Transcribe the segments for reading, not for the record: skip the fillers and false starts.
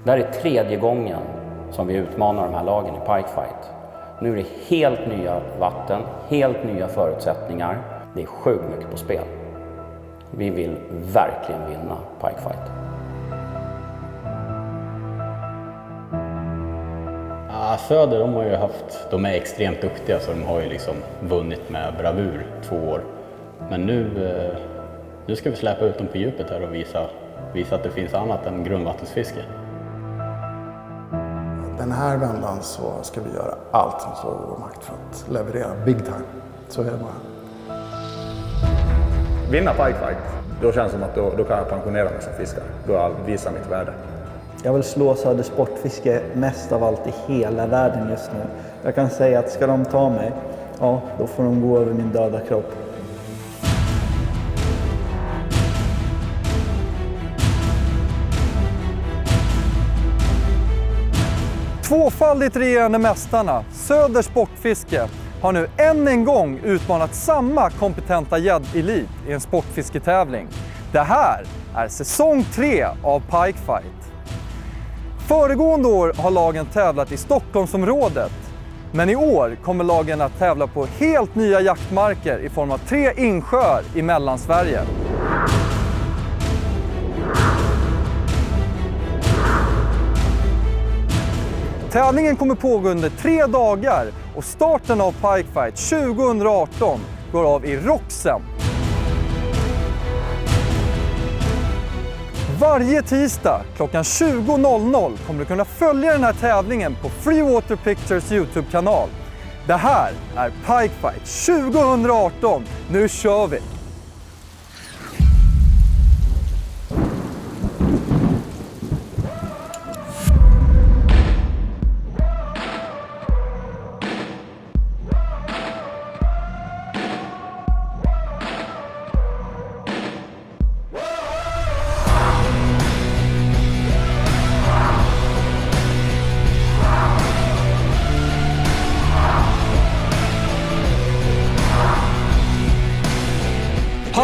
Det här är 3:e gången som vi utmanar de här lagen i Pikefight. Nu är det helt nya vatten, helt nya förutsättningar. Det är sjukt mycket på spel. Vi vill verkligen vinna Pikefight. Ja, Söder de är extremt duktiga, så de har ju liksom vunnit med bravur 2 år. Men nu ska vi släppa ut dem på djupet här och visa att det finns annat än grundvattensfiske. Den här vändan så ska vi göra allt som står i vår makt för att leverera big time. Så är det bara. Vinna Pikefight, då känns det som att då kan jag pensionera mig som fiskare. Då har jag visat mitt värde. Jag vill slå Söder Sportfiske mest av allt i hela världen just nu. Jag kan säga att ska de ta mig, ja, då får de gå över min döda kropp. Tvåfaldigt regerande mästarna, Söder Sportfiske, har nu än en gång utmanat samma kompetenta gäddelit i en sportfisketävling. Det här är säsong 3 av Pikefight. Föregående år har lagen tävlat i Stockholmsområdet, men i år kommer lagen att tävla på helt nya jaktmarker i form av 3 insjöar i Mellansverige. Tävlingen kommer pågå under 3 dagar och starten av Pikefight 2018 går av i Roxen. Varje tisdag klockan 20.00 kommer du kunna följa den här tävlingen på Freewater Pictures YouTube-kanal. Det här är Pikefight 2018. Nu kör vi!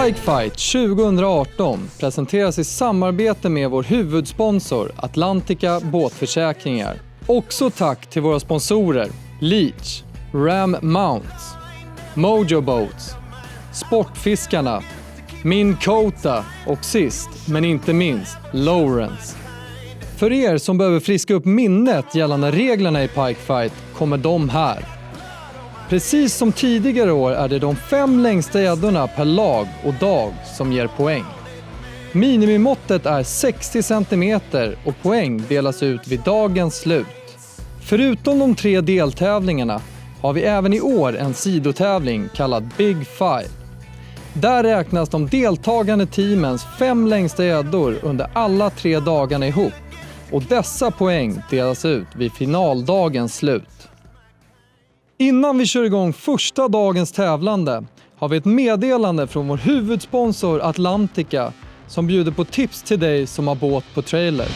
Pikefight 2018 presenteras i samarbete med vår huvudsponsor Atlantica Båtförsäkringar. Också tack till våra sponsorer Leach, Ram Mounts, Mojo Boats, Sportfiskarna, Minn Kota och sist men inte minst Lowrance. För er som behöver friska upp minnet gällande reglerna i Pikefight kommer de här. Precis som tidigare år är det de 5 längsta gäddorna per lag och dag som ger poäng. Minimimåttet är 60 cm och poäng delas ut vid dagens slut. Förutom de 3 deltävlingarna har vi även i år en sidotävling kallad Big Five. Där räknas de deltagande teamens 5 längsta gäddor under alla 3 dagarna ihop och dessa poäng delas ut vid finaldagens slut. Innan vi kör igång första dagens tävlande har vi ett meddelande från vår huvudsponsor Atlantica som bjuder på tips till dig som har båt på trailer.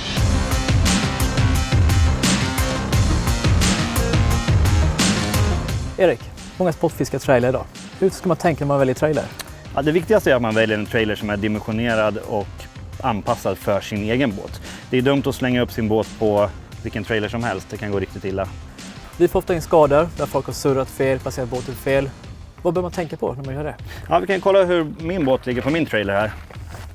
Erik, många sportfiskar trailer idag. Hur ska man tänka när man väljer trailer? Ja, det viktigaste är att man väljer en trailer som är dimensionerad och anpassad för sin egen båt. Det är dumt att slänga upp sin båt på vilken trailer som helst, det kan gå riktigt illa. Vi får ofta in skador där folk har surrat fel, passerat båten fel. Vad bör man tänka på när man gör det? Ja, vi kan kolla hur min båt ligger på min trailer här.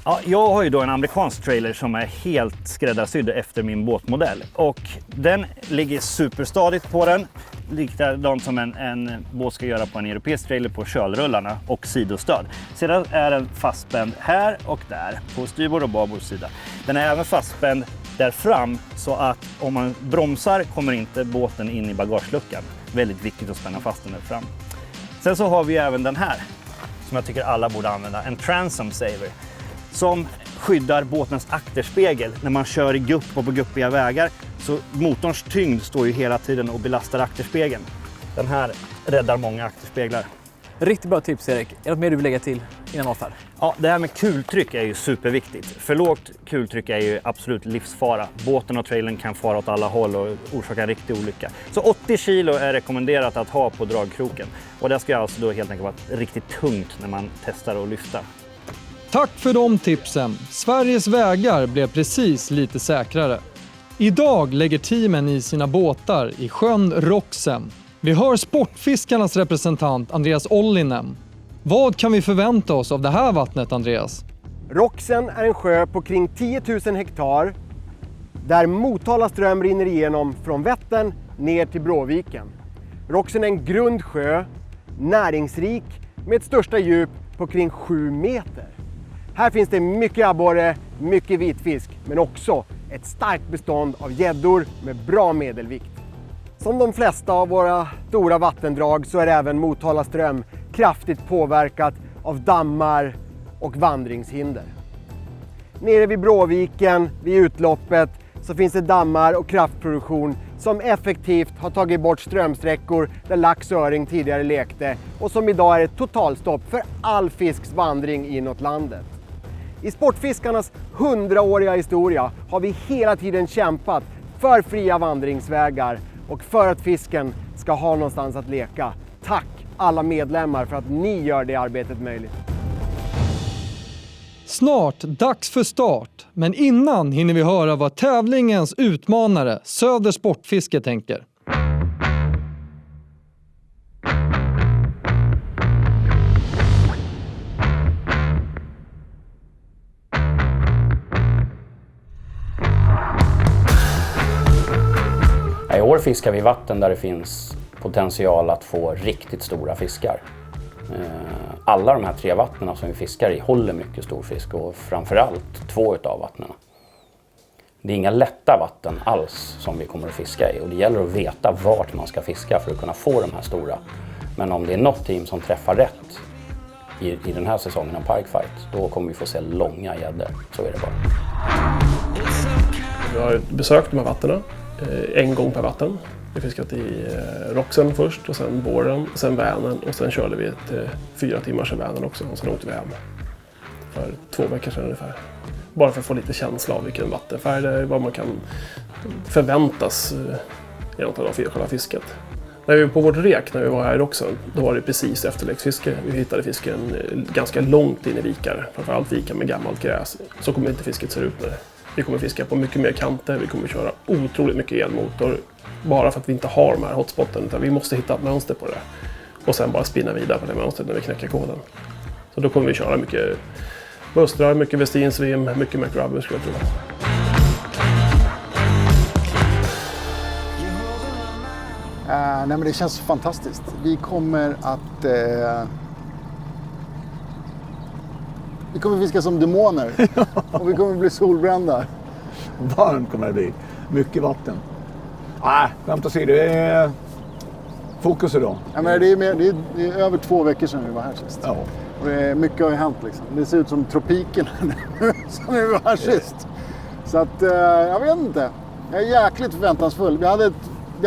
Ja, jag har ju då en amerikansk trailer som är helt skräddarsydd efter min båtmodell. Och den ligger superstadigt på den. Likadant som en båt ska göra på en europeisk trailer på kölrullarna och sidostöd. Sedan är den fastspänd här och där på styrbord och babord sida. Den är även fastspänd där fram så att om man bromsar kommer inte båten in i bagageluckan. Väldigt viktigt att spänna fast den där fram. Sen så har vi även den här som jag tycker alla borde använda, en transom saver som skyddar båtens akterspegel när man kör i gupp och på guppiga vägar, så motorns tyngd står ju hela tiden och belastar akterspegeln. Den här räddar många akterspeglar. Riktigt bra tips, Erik. Är det något mer du vill lägga till innan avfärd? Ja, det här med kultryck är ju superviktigt. För lågt kultryck är ju absolut livsfara. Båten och trailern kan fara åt alla håll och orsaka en riktig olycka. Så 80 kilo är rekommenderat att ha på dragkroken. Och det ska alltså då helt enkelt vara riktigt tungt när man testar att lyfta. Tack för de tipsen. Sveriges vägar blev precis lite säkrare. Idag lägger teamen i sina båtar i sjön Roxen. Vi hör sportfiskarnas representant Andreas Ollinen. Vad kan vi förvänta oss av det här vattnet, Andreas? Roxen är en sjö på kring 10 000 hektar där Motala ström rinner igenom från Vättern ner till Bråviken. Roxen är en grund sjö, näringsrik med ett största djup på kring 7 meter. Här finns det mycket abborre, mycket vitfisk, men också ett starkt bestånd av gäddor med bra medelvikt. Som de flesta av våra stora vattendrag så är även Motala ström kraftigt påverkat av dammar och vandringshinder. Nere vid Bråviken, vid utloppet, så finns det dammar och kraftproduktion som effektivt har tagit bort strömsträckor där lax och öring tidigare lekte och som idag är ett totalstopp för all fisks vandring inåt landet. I sportfiskarnas 100-åriga historia har vi hela tiden kämpat för fria vandringsvägar och för att fisken ska ha någonstans att leka. Tack alla medlemmar för att ni gör det arbetet möjligt. Snart dags för start, men innan hinner vi höra vad tävlingens utmanare Söder Sportfiske tänker. I år fiskar vi vatten där det finns potential att få riktigt stora fiskar. Alla de här 3 vattnen som vi fiskar i håller mycket stor fisk och framförallt 2 utav vattnen. Det är inga lätta vatten alls som vi kommer att fiska i och det gäller att veta vart man ska fiska för att kunna få de här stora. Men om det är något team som träffar rätt i den här säsongen av Pikefight, då kommer vi få se långa gäddor. Så är det bara. Vi har besökt de här vattnen en gång per vatten. Vi fiskat i Roxen först och sen Båren, sen Vänern och sen körde vi ett 4 timmars i Vänern också och sen åkte vi hem för 2 veckor sedan ungefär. Bara för att få lite känsla av vilken vattenfärg det är, vad man kan förväntas genom själva fisket. När vi var på vårt rek, när vi var här i Roxen, då var det precis efterläggsfiske. Vi hittade fisken ganska långt in i vikar, framförallt vikar med gammalt gräs. Så kommer inte fisket se ut nu. Vi kommer fiska på mycket mer kanter, vi kommer köra otroligt mycket elmotor. Bara för att vi inte har de här hotspotten, utan vi måste hitta ett mönster på det. Och sen bara spinna vidare på det mönstret när vi knäcker koden. Så då kommer vi köra mycket bustrar, mycket Westin-svim, mycket McRubber skulle jag tro. Nej, men det känns fantastiskt. Vi kommer att... vi kommer fiska som demoner. Och vi kommer bli solbrända. Varmt kommer det bli. Mycket vatten. Nej, skämt åsido, det är fokus idag. Ja, men det är över 2 veckor sedan vi var här sist. Ja. Och mycket har ju hänt liksom. Det ser ut som tropiken som vi var här sist. Så att, jag vet inte. Jag är jäkligt förväntansfull. Vi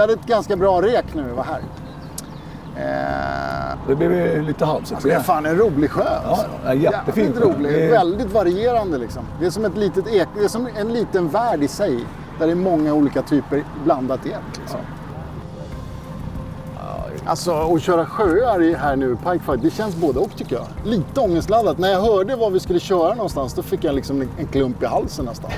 hade ett ganska bra rek när vi var här. Det blev lite halvsigt. Alltså, det är fan en rolig sjö. Alltså. Ja, jättefint. Rolig. Väldigt varierande liksom. Det är som ett litet det är som en liten värld i sig. Där det är många olika typer blandat i ett. Liksom. Ja. Alltså att köra sjöar här nu, Pikefight, det känns både och tycker jag. Lite ångestladdat. När jag hörde vad vi skulle köra någonstans, då fick jag liksom en klump i halsen nästan.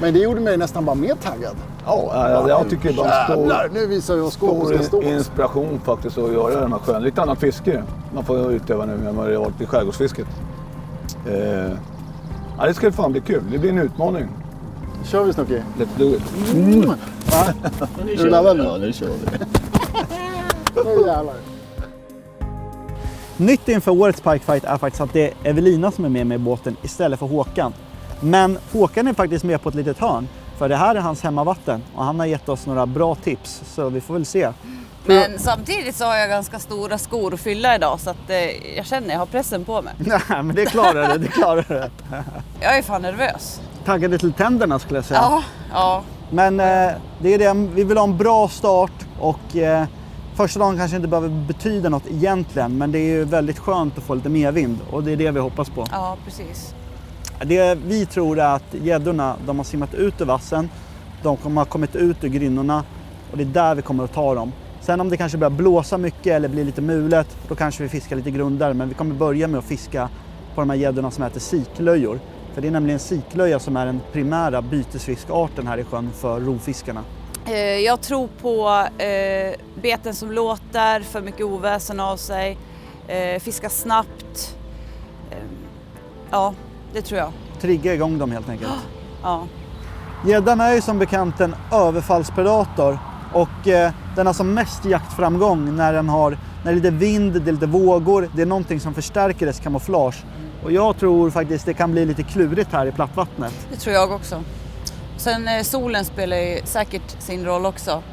Men det gjorde mig nästan bara mer taggad. Ja, jag tycker det var nu visar jag stor inspiration faktiskt att göra den här sjön. Lite annat fiske man får utöva nu än vad det har varit i skärgårdsfisket. Ja, det ska fan bli kul. Det blir en utmaning. Kör vi, Snooki? Let's do it. Är du laddad nu? Ja, nu kör vi. Nu jävlar. Nytt inför årets Pikefight är faktiskt att det är Evelina som är med i båten istället för Håkan. Men Håkan är faktiskt med på ett litet hörn, för det här är hans hemmavatten och han har gett oss några bra tips, så vi får väl se. Men samtidigt så har jag ganska stora skor att fylla idag, så att jag känner jag har pressen på mig. Nej, men det klarar det. Jag är fan nervös. Taggade till tänderna skulle jag säga. Ja. Men det är det, vi vill ha en bra start och första dagen kanske inte behöver betyda något egentligen, men det är ju väldigt skönt att få lite medvind och det är det vi hoppas på. Ja, precis. Det vi tror är att gäddorna, de har simmat ut ur vassen, de kommer ha kommit ut ur grynnorna och det är där vi kommer att ta dem. Sen om det kanske börjar blåsa mycket eller blir lite mulet, då kanske vi fiskar lite grundare, men vi kommer börja med att fiska på de här gäddorna som äter siklöjor. För det är nämligen siklöja som är den primära bytesfiskarten här i sjön för rovfiskarna. Jag tror på beten som låter, för mycket oväsen av sig, fiska snabbt. Ja, det tror jag. Trigga igång dem helt enkelt. Ja. Gäddan är ju som bekant en överfallspredator och den har som mest jaktframgång när det är lite vind, det är lite vågor, det är någonting som förstärker dess kamouflage. Och jag tror faktiskt det kan bli lite klurigt här i plattvattnet. Det tror jag också. Sen solen spelar ju säkert sin roll också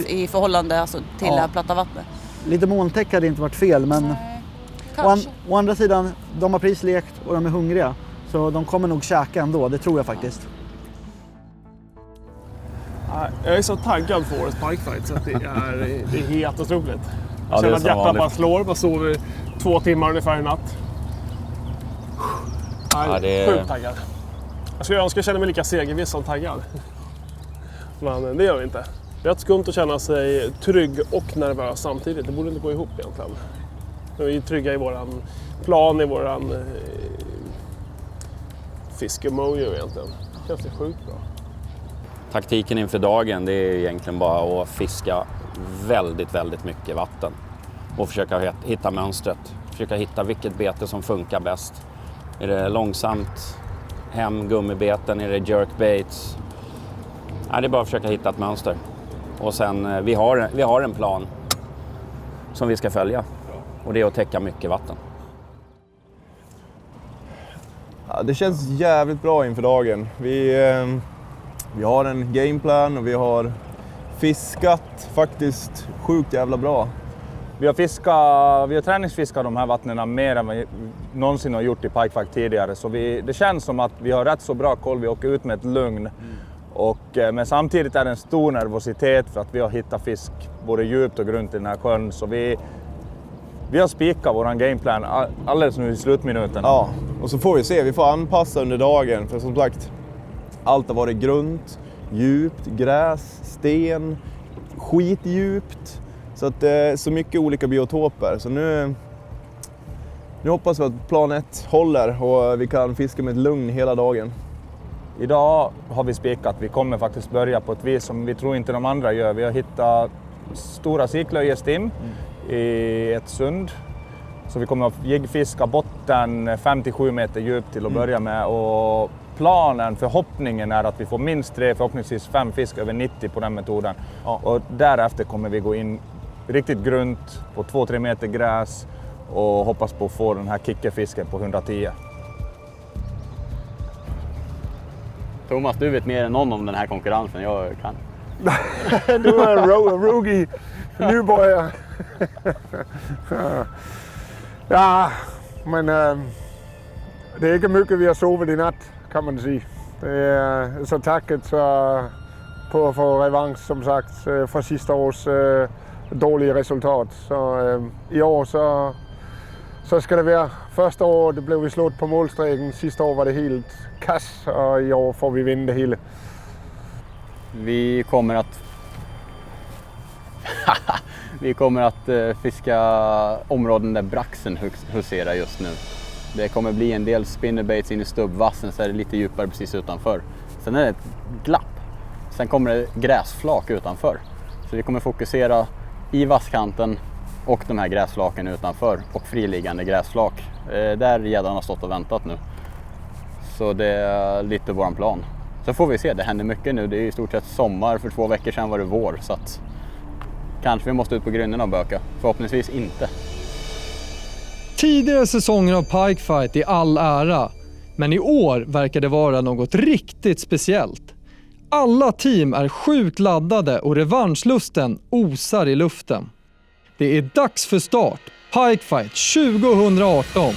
i förhållande alltså, till det här platta vattnet. Lite molntäck hade inte varit fel, men å andra sidan, de har precis lekt och de är hungriga. Så de kommer nog käka ändå, det tror jag faktiskt. Jag är så taggad för årets pikefight så att det är helt otroligt. Jag känner att hjärtat bara slår, bara sover 2 timmar ungefär i natt. Jag är sjukt taggad. Jag skulle önska att jag känner mig lika segerviss som taggad. Men det gör vi inte. Det är rätt skumt att känna sig trygg och nervös samtidigt. Det borde inte gå ihop egentligen. Vi är trygga i våran plan, i våran fiskemojo egentligen. Det känns det sjukt bra. Taktiken inför dagen, det är egentligen bara att fiska väldigt, väldigt mycket vatten. Och försöka hitta mönstret. Försöka hitta vilket bete som funkar bäst. Är det långsamt hem gummibeten? Är det jerkbaits? Nej, det är bara att försöka hitta ett mönster. Och sen, vi har en plan som vi ska följa. Och det är att täcka mycket vatten. Ja, det känns jävligt bra inför dagen. Vi har en gameplan och vi har fiskat faktiskt sjukt jävla bra. Vi har träningsfiskat de här vattnen mer än vi någonsin har gjort i pikefight tidigare. Så det känns som att vi har rätt så bra koll. Vi åker ut med ett lugn. Men samtidigt är det en stor nervositet för att vi har hittat fisk både djupt och grunt i den här sjön. Så vi har spikat våran gameplan alldeles nu i slutminuten. Ja, och så får vi se. Vi får anpassa under dagen. För som sagt, allt har varit grunt, djupt, gräs, sten, skitdjupt. Så att det är så mycket olika biotoper. Så nu hoppas vi att plan 1 håller och vi kan fiska med ett lugn hela dagen. Idag har vi spikat. Vi kommer faktiskt börja på ett vis som vi tror inte de andra gör. Vi har hittat stora siklöjestim i ett sund. Så vi kommer att jiggfiska botten 5-7 meter djupt till att börja med. Och förhoppningen är att vi får minst 3, förhoppningsvis 5 fisk över 90 på den metoden. Ja. Och därefter kommer vi gå in riktigt grunt på 2-3 meter gräs och hoppas på att få den här kickerfisken på 110. Thomas, du vet mer än någon om den här konkurrensen. Jag kan. Du är en rookie, nybörjare. Ja, men det är inte mycket vi har sovit i natt kan man säga. Så tacket på att få revansch som sagt för sista års dåliga resultat. Så i år så ska det vara. Första året blev vi slått på målstreken, sista år var det helt kass och i år får vi vinna det hela. Vi kommer att fiska områden där braxen huserar just nu. Det kommer bli en del spinnerbaits in i stubbvassen, så är det lite djupare precis utanför. Sen är det ett glapp. Sen kommer det gräsflak utanför. Så vi kommer fokusera i vasskanten och de här gräsflaken utanför och friliggande gräsflak. Där gäddan har stått och väntat nu. Så det är lite våran plan. Så får vi se, det händer mycket nu. Det är i stort sett sommar, för 2 veckor sedan var det vår. Så att kanske vi måste ut på grynnorna och böka. Förhoppningsvis inte. Tidigare säsonger av pikefight är all ära, men i år verkar det vara något riktigt speciellt. Alla team är sjukt laddade och revanschlusten osar i luften. Det är dags för start, pikefight 2018.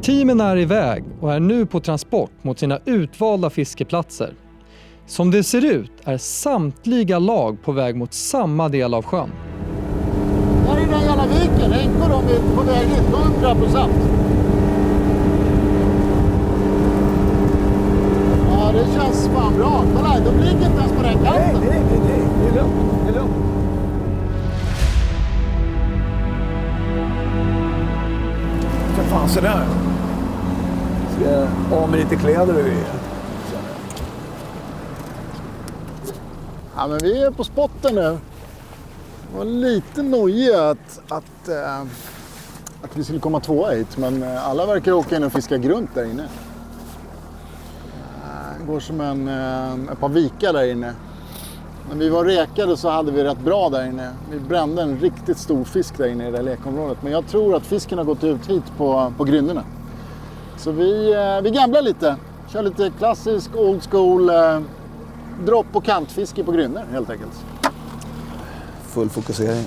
Teamen är iväg och är nu på transport mot sina utvalda fiskeplatser. Som det ser ut är samtliga lag på väg mot samma del av sjön. Där är den jävla viken. Hänkor de är på väg in 100%. Ja, det känns fan bra. Kolla, de ligger inte ens på den kanten. Nej. Det är lugnt. Det är lugnt. Vad fan så där? Ska jag av med lite kläder och grejer? Ja, men vi är på spotten nu. Det var lite nojiga att vi skulle komma tvåa hit, men alla verkar åka in och fiska grunt där inne. Det går som ett par vikar där inne. När vi var räkade så hade vi rätt bra där inne. Vi brände en riktigt stor fisk där inne i det lekområdet. Men jag tror att fisken har gått ut hit på grynnorna. Så vi gamblar lite. Kör lite klassisk old school dropp- och kantfiske på grynnor helt enkelt. Full fokusering.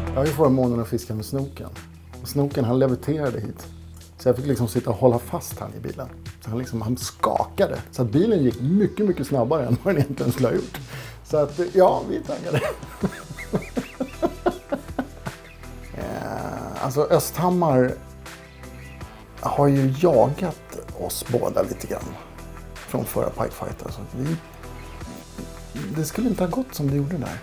Jag har ju förmånen att fiska med snoken. Och snoken han leviterade hit. Så jag fick liksom sitta och hålla fast han i bilen. Så han skakade. Så att bilen gick mycket, mycket snabbare än vad den egentligen skulle ha gjort. Så att ja, vi är taggade. Alltså Östhammar har ju jagat oss båda lite grann. Från förra Pikefighter. Så det skulle inte ha gått som det gjorde där.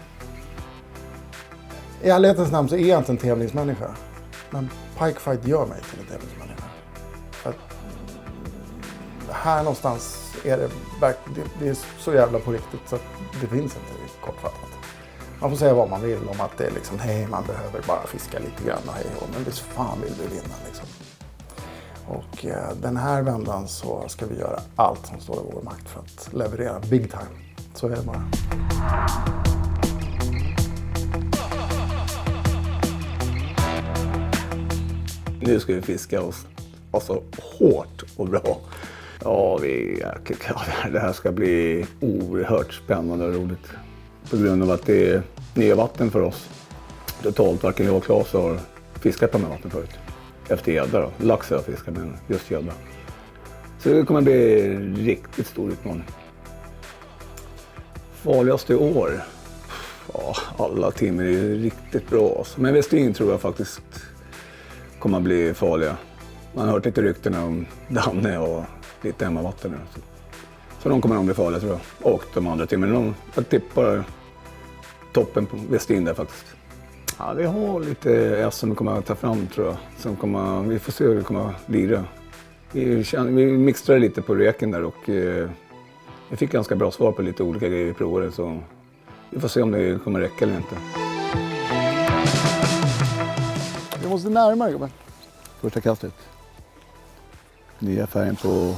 I ärlighetens namn så är jag inte en tävlingsmänniska. Men Pikefight gör mig till en tävlingsmänniska. För att här någonstans är det är så jävla på riktigt så att det finns inte kortfattat. Man får säga vad man vill om att det är liksom, hej man behöver bara fiska lite grann och hej och, men visst fan vill vi vinna liksom. Och den här vändan så ska vi göra allt som står i vår makt för att leverera big time. Så är det bara. Nu ska vi fiska oss alltså hårt och bra. Ja, det här ska bli oerhört spännande och roligt. På grund av att det är nya vatten för oss. Totalt, varken jag och Claes har fiskat på med vatten förut. Efter gädda då. Lax har jag fiskat, men just gädda. Så det kommer bli en riktigt stor utmaning. Farligaste år? Ja, alla timmar är riktigt bra. Men Westin tror jag faktiskt kommer att bli farliga. Man har hört lite ryktena om Danne och lite hemmavatten. Så de kommer att bli farliga tror jag. Och de andra timmarna. Jag tippar toppen på Westin där faktiskt. Ja, vi har lite S som vi kommer att ta fram tror jag. Vi får se hur det kommer att lira. Vi mixtrade lite på reken där och vi fick ganska bra svar på lite olika grejer vi provade. Så vi får se om det kommer räcka eller inte. Vi måste närmare gubben. Första kastet. Nya färgen på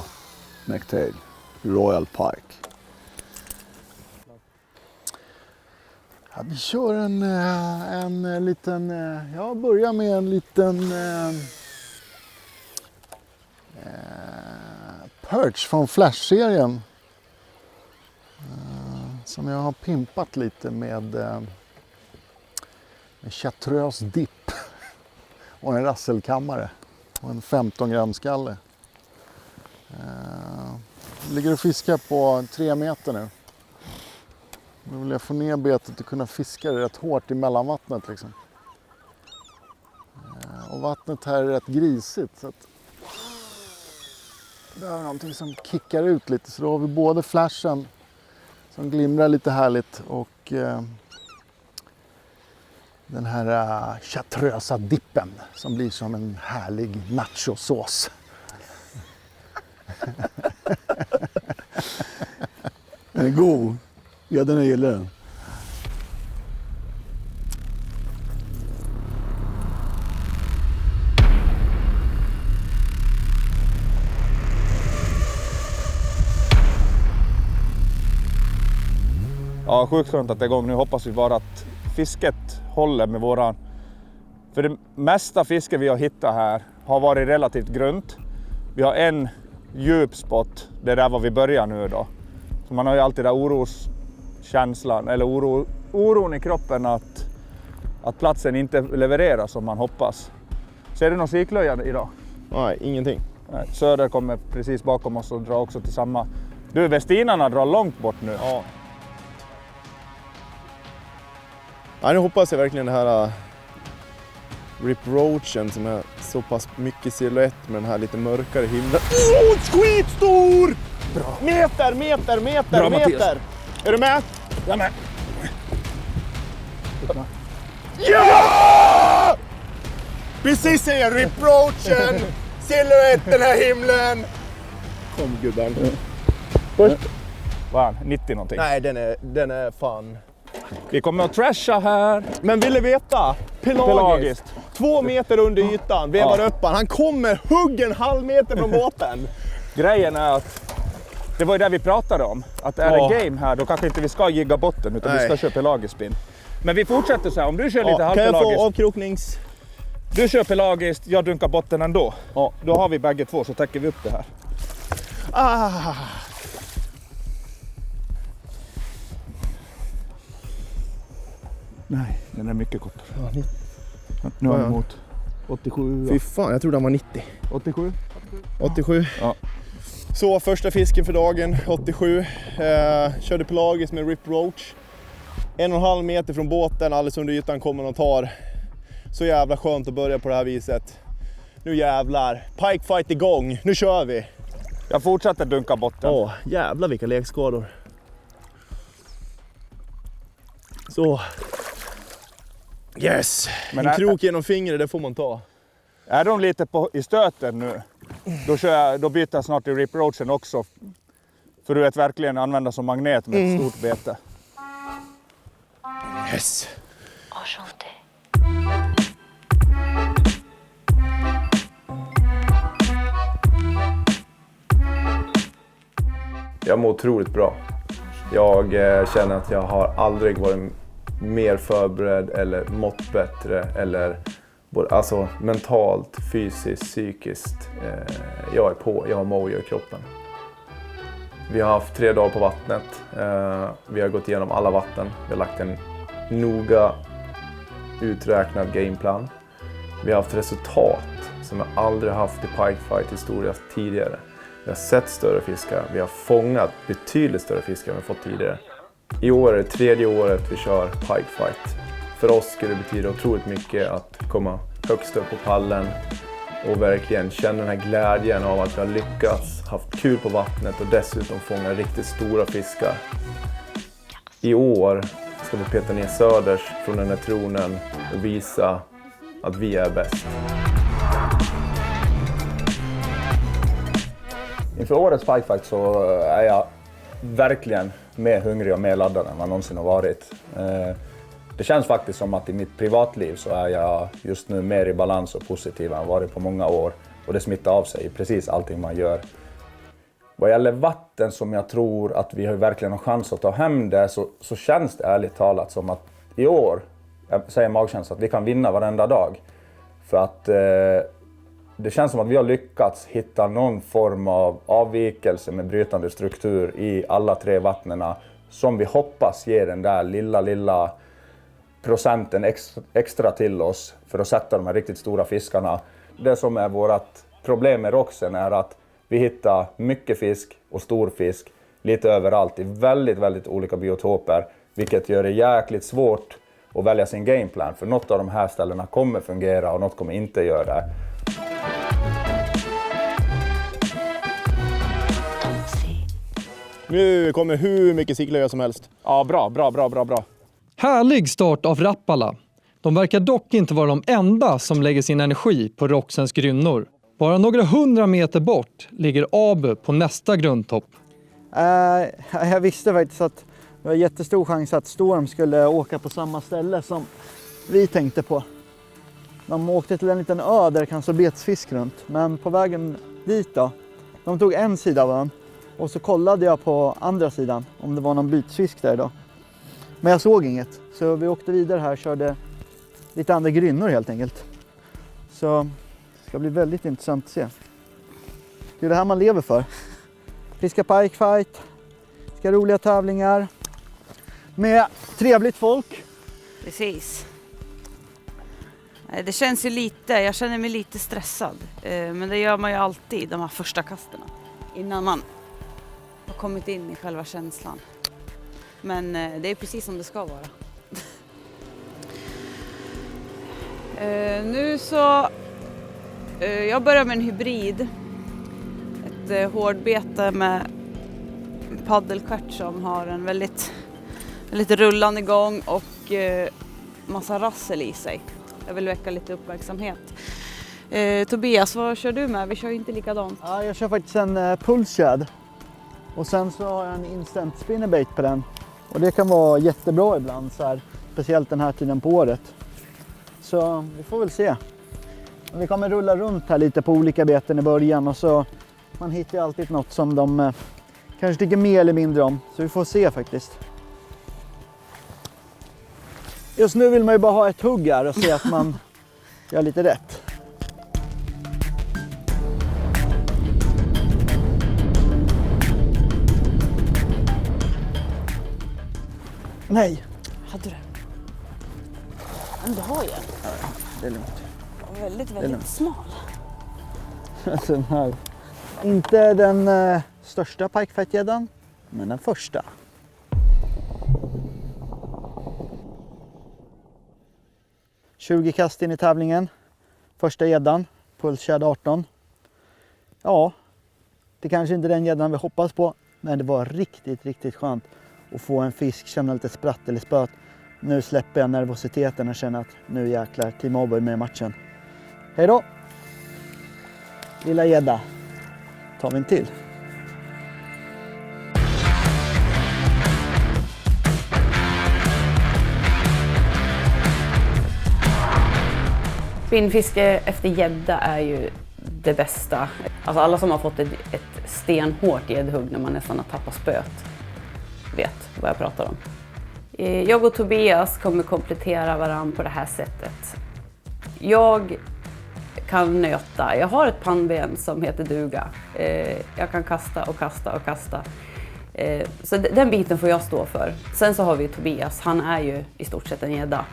McTail. Royal Pike. Ja, vi kör en liten... Jag börjar med en liten... Perch från Flash-serien. Som jag har pimpat lite med chartreuse dipp. Och en rasselkammare. Och en 15 gram skalle. Ligger och fiskar på 3 meter nu. Nu vill jag få ner betet och kunna fiska det rätt hårt i mellanvattnet liksom. Och vattnet här är rätt grisigt så att det är någonting som kickar ut lite. Så då har vi både flashen som glimrar lite härligt och den här chartreusa dippen som blir som en härlig nachosås. Den är god. Ja, den gillar den. Ja, sjukt skönt att det är igång. Nu hoppas vi bara att fisket håller med våran... För det mesta fisket vi har hittat här har varit relativt grunt. Vi har en djup spot, det är där var vi börjar nu då. Så man har ju alltid den oroskänslan, eller oron i kroppen att platsen inte levererar som man hoppas. Ser du någon siklöja idag? Nej, ingenting. Nej, Söder kommer precis bakom oss och drar också till samma. Du, Vestinarna drar långt bort nu. Ja. Ja, nu hoppas jag verkligen det här Rip Roachen som är så pass mycket silhuett med den här lite mörkare himlen. Skitstor! Bra. Meter! Bra, meter! Är du med? Jag är med. Ja! Precis säger Rip Roachen! Silhuett, den här himlen! Kom gubben. Först. Vad är 90 någonting? Nej, den är fan... Vi kommer att trasha här. Men vill du veta? Pelagiskt. 2 meter under ytan, vevar upp han. Han kommer hugga en halv meter från båten. Grejen är att det var ju det vi pratade om. Att är det game här, då kanske inte vi ska jigga botten utan vi ska köra pelagisk spinn. Men vi fortsätter så här, om du kör lite halvpelagiskt. Kan jag få avkroknings... Du kör pelagiskt, jag dunkar botten ändå. Ja. Då har vi bägge två så täcker vi upp det här. Nej, den är mycket kortare. Nu har jag emot 87. Fy fan, jag trodde han var 90. 87? 87. Ja. Så första fisken för dagen, 87. Körde pelagiskt med Rip Roach. 1,5 meter från båten, alldeles under ytan kommer och tar. Så jävla skönt att börja på det här viset. Nu jävlar, pike fight igång, nu kör vi. Jag fortsätter dunka botten. Jävlar vilka lekskador. Så. Yes, men en krok genom fingret, det får man ta. Är de lite i stöten nu, då byter jag snart till Rip Roachen också. För du vet verkligen använda som magnet med ett stort bete. Yes. Jag mår otroligt bra. Jag känner att jag har aldrig varit mer förberedd eller mått bättre eller alltså mentalt, fysiskt, psykiskt. Jag är på, jag har mojo i kroppen. Vi har haft 3 dagar på vattnet. Vi har gått igenom alla vatten. Vi har lagt en noga uträknad gameplan. Vi har haft resultat som jag aldrig haft i pikefight historia tidigare. Vi har sett större fiskar. Vi har fångat betydligt större fiskar än vi fått tidigare. I år är det 3:e året vi kör pikefight. För oss skulle det betyda otroligt mycket att komma högst upp på pallen och verkligen känna den här glädjen av att vi har lyckats, haft kul på vattnet och dessutom fånga riktigt stora fiskar. I år ska vi peta ner Söders från den här tronen och visa att vi är bäst. Inför årets pikefight så är jag verkligen mer hungrig och mer laddad än vad någonsin har varit. Det känns faktiskt som att i mitt privatliv så är jag just nu mer i balans och positiv än varit på många år. Och det smittar av sig i precis allting man gör. Vad gäller vatten som jag tror att vi verkligen har chans att ta hem det så känns det ärligt talat som att i år, jag säger magkänslan, att vi kan vinna varenda dag. För att det känns som att vi har lyckats hitta någon form av avvikelse med brytande struktur i alla 3 vattnena som vi hoppas ger den där lilla procenten extra till oss för att sätta de här riktigt stora fiskarna. Det som är vårt problem med Roxen är att vi hittar mycket fisk och stor fisk lite överallt i väldigt, väldigt olika biotoper, vilket gör det jäkligt svårt att välja sin gameplan. För något av de här ställena kommer fungera och något kommer inte göra det. Nu kommer hur mycket siklöja som helst. Ja, bra. Härlig start av Rappala. De verkar dock inte vara de enda som lägger sin energi på Roxens grynnor. Bara några 100 meter bort ligger Abu på nästa grundtopp. Jag visste faktiskt att det var jättestor chans att Storm skulle åka på samma ställe som vi tänkte på. De åkte till en liten ö där det kan stå betsfisk runt. Men på vägen dit då, de tog en sida av ön. Och så kollade jag på andra sidan om det var någon bytesfisk där då. Men jag såg inget. Så vi åkte vidare här och körde lite andra grynnor helt enkelt. Så det ska bli väldigt intressant att se. Det är det här man lever för. Fiska pikefight, ska roliga tävlingar med trevligt folk. Precis. Det känns ju lite, jag känner mig lite stressad. Men det gör man ju alltid, de här första kasterna. Innan man har kommit in i själva känslan. Men det är precis som det ska vara. Nu så, jag börjar med en hybrid. Ett hårdbete med paddelstjärt som har en väldigt rullande gång och massa rassel i sig. Jag vill väcka lite uppmärksamhet. Tobias, vad kör du med? Vi kör ju inte likadant. Ja, jag kör faktiskt en pulsshad. Och sen så har jag en instant spinnerbait på den. Och det kan vara jättebra ibland, så här, speciellt den här tiden på året. Så vi får väl se. Vi kommer rulla runt här lite på olika beten i början och så man hittar ju alltid något som de kanske tycker mer eller mindre om. Så vi får se faktiskt. Just nu vill man ju bara ha ett hugg här och se att man gör lite rätt. Nej. Hade du? Men du har ju en. Ja, det är lugnt. Väldigt smal. Alltså den här. Inte den största pikefight-gäddan, men den första. ...20 kast in i tävlingen. Första gäddan, pulsshad 18. Ja, det kanske inte är den gäddan vi hoppas på. Men det var riktigt skönt att få en fisk, känna lite sprattel i spöt. Nu släpper jag nervositeten och känner att nu jäklar, Team Åbo är med i matchen. Hej då! Lilla gädda. Tar vi en till. Spinnfiske efter gädda är ju det bästa. Alltså alla som har fått ett stenhårt gäddhugg när man nästan har tappat spöet vet vad jag pratar om. Jag och Tobias kommer komplettera varandra på det här sättet. Jag kan nöta. Jag har ett pannben som heter duga. Jag kan kasta och kasta och kasta. Så den biten får jag stå för. Sen så har vi Tobias. Han är ju i stort sett en gädda.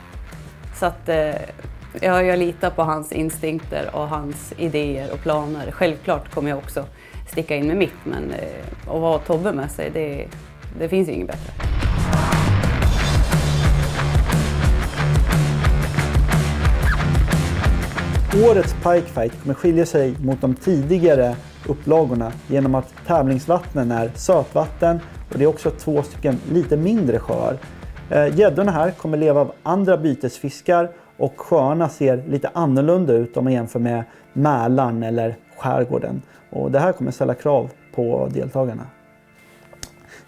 Så att jag litar på hans instinkter och hans idéer och planer. Självklart kommer jag också sticka in med mitt. Men att ha Tobbe med sig, det finns ju inget bättre. Årets pikefight kommer skilja sig mot de tidigare upplagorna genom att tävlingsvattnen är sötvatten och det är också 2 stycken lite mindre sjöar. Gäddorna här kommer leva av andra bytesfiskar och sjöarna ser lite annorlunda ut om man jämför med Mälaren eller skärgården. Och det här kommer ställa krav på deltagarna.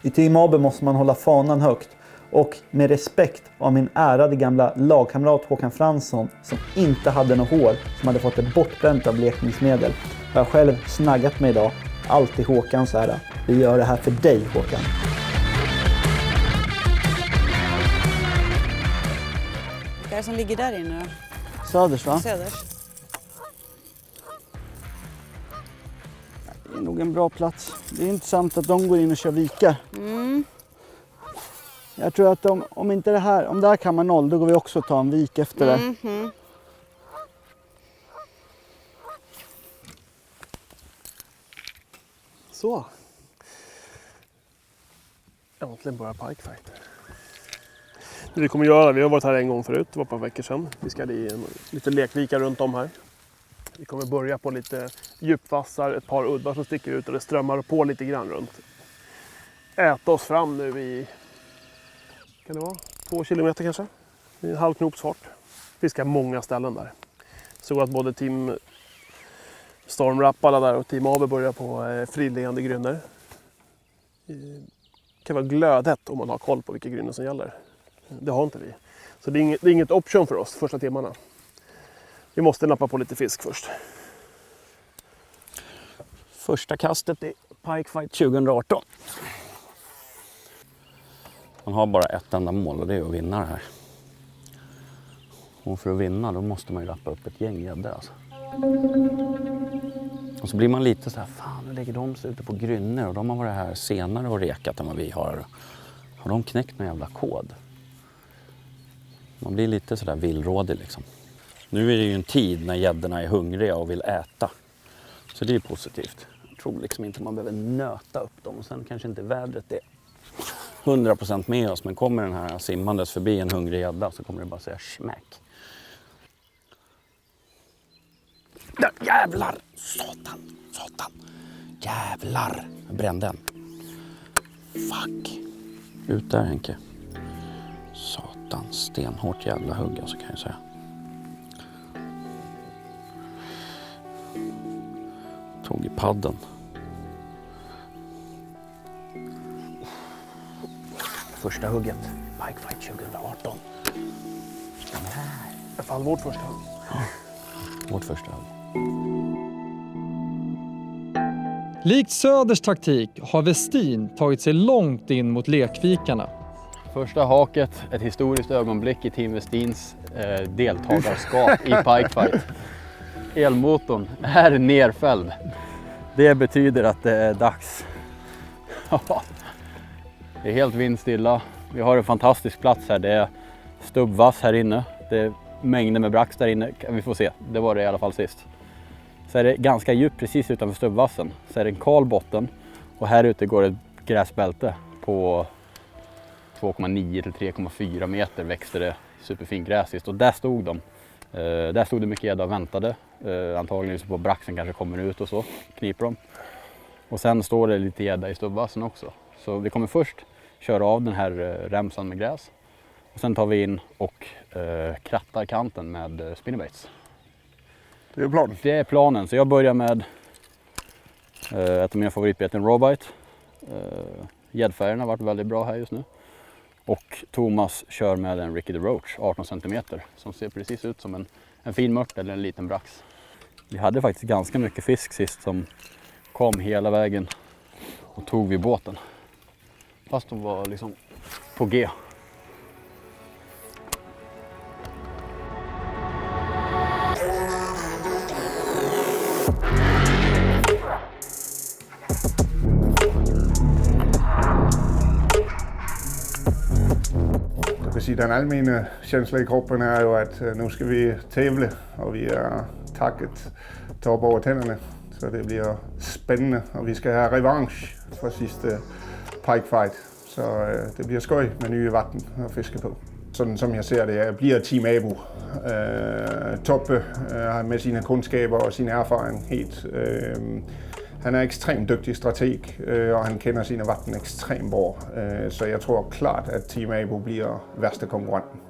I Team Åbo måste man hålla fanan högt. Och med respekt av min ärade gamla lagkamrat Håkan Fransson som inte hade något hår, som hade fått det bortbränt av blekningsmedel. Jag har själv snaggat mig idag. Alltid Håkans ära. Vi gör det här för dig, Håkan. Vilka är det som ligger där inne då? Söders, va? Söders. Det är nog en bra plats. Det är intressant att de går in och kör vikar. Mm. Jag tror att om det här kan man 0, då går vi också ta en vik efter det. Mm-hmm. Så. Äntligen börjar pikefight. Det vi kommer göra, vi har varit här en gång förut, det var ett par veckor sedan. Vi ska i lite lekvikar runt om här. Vi kommer börja på lite djupvassar, ett par uddar som sticker ut och det strömmar på lite grann runt. Äta oss fram nu i, kan det vara, 2 kilometer kanske? I en halv knops fart. Fiskar många ställen där. Så att både Team Stormwrap alla där och Team Åbo börjar på friliggande grynnor. Det kan vara glödhett om man har koll på vilka grynnor som gäller. Det har inte vi. Så det är inget option för oss första timmarna. Vi måste nappa på lite fisk först. Första kastet i Pikefight 2018. Man har bara ett enda mål och det är att vinna det här. Och för att vinna då måste man ju rappa upp ett gäng gäddor alltså. Och så blir man lite så här, fan nu lägger de sig ute på Grynner och de har varit här senare och rekat än vad vi har. Har de knäckt någon jävla kod? Man blir lite sådär villrådig liksom. Nu är det ju en tid när gäddorna är hungriga och vill äta. Så det är ju positivt. Jag tror liksom inte man behöver nöta upp dem. Och sen kanske inte vädret är 100% med oss. Men kommer den här simmandes förbi en hungrig gädda så kommer det bara säga smack. Där, jävlar! Satan! Jävlar! Jag brände den. Fuck. Ut där Henke. Satan, stenhårt jävla hugg alltså kan jag säga. Tog i padden. Första hugget. Pike Fight 2018. Den här. I alla fall vårt första hugg. Ja, vårt första hugg. Likt Söders taktik har Westin tagit sig långt in mot lekfikarna. Första haket, ett historiskt ögonblick i Team Westins deltagarskap i Pike Fight. Elmotorn är nerfälld. Det betyder att det är dags. Det är helt vindstilla. Vi har en fantastisk plats här. Det är stubbvass här inne. Det är mängder med brax där inne. Vi får se. Det var det i alla fall sist. Så är det ganska djupt precis utanför stubbvassen. Så är det en kal botten. Och här ute går ett gräsbälte på 2,9 till 3,4 meter växte det superfint gräs sist. Och där stod de. Där stod det mycket gädda och väntade. Antagligen så på braxen kanske kommer ut och så kniper de. Och sen står det lite gädda i stubbvassen också. Så vi kommer först köra av den här remsan med gräs. Och sen tar vi in och krattar kanten med spinnerbaits. Det är planen? Det är planen. Så jag börjar med ett av mina favoritbeten, rawbite. Gäddfärgerna har varit väldigt bra här just nu. Och Thomas kör med en Ricky the Roach 18 cm som ser precis ut som en fin mört eller en liten brax. Vi hade faktiskt ganska mycket fisk sist som kom hela vägen och tog vid båten. Fast de var liksom på G. Jag kan sige, den allmänna känslan i kroppen är ju att nu ska vi tävla och vi är tacket top över tänderna. Så det blir spännande och vi ska ha revansch för sista Pike Fight. Så det blir skoj med nya vatten att fiska på. Sådan som jag ser det blir Team Abo toppe med sina kunskaper och sin erfarenhet. Han är extremt duktig strateg och han känner sina vatten extremt bra. Så jag tror klart att Team Abo blir värsta konkurrenten.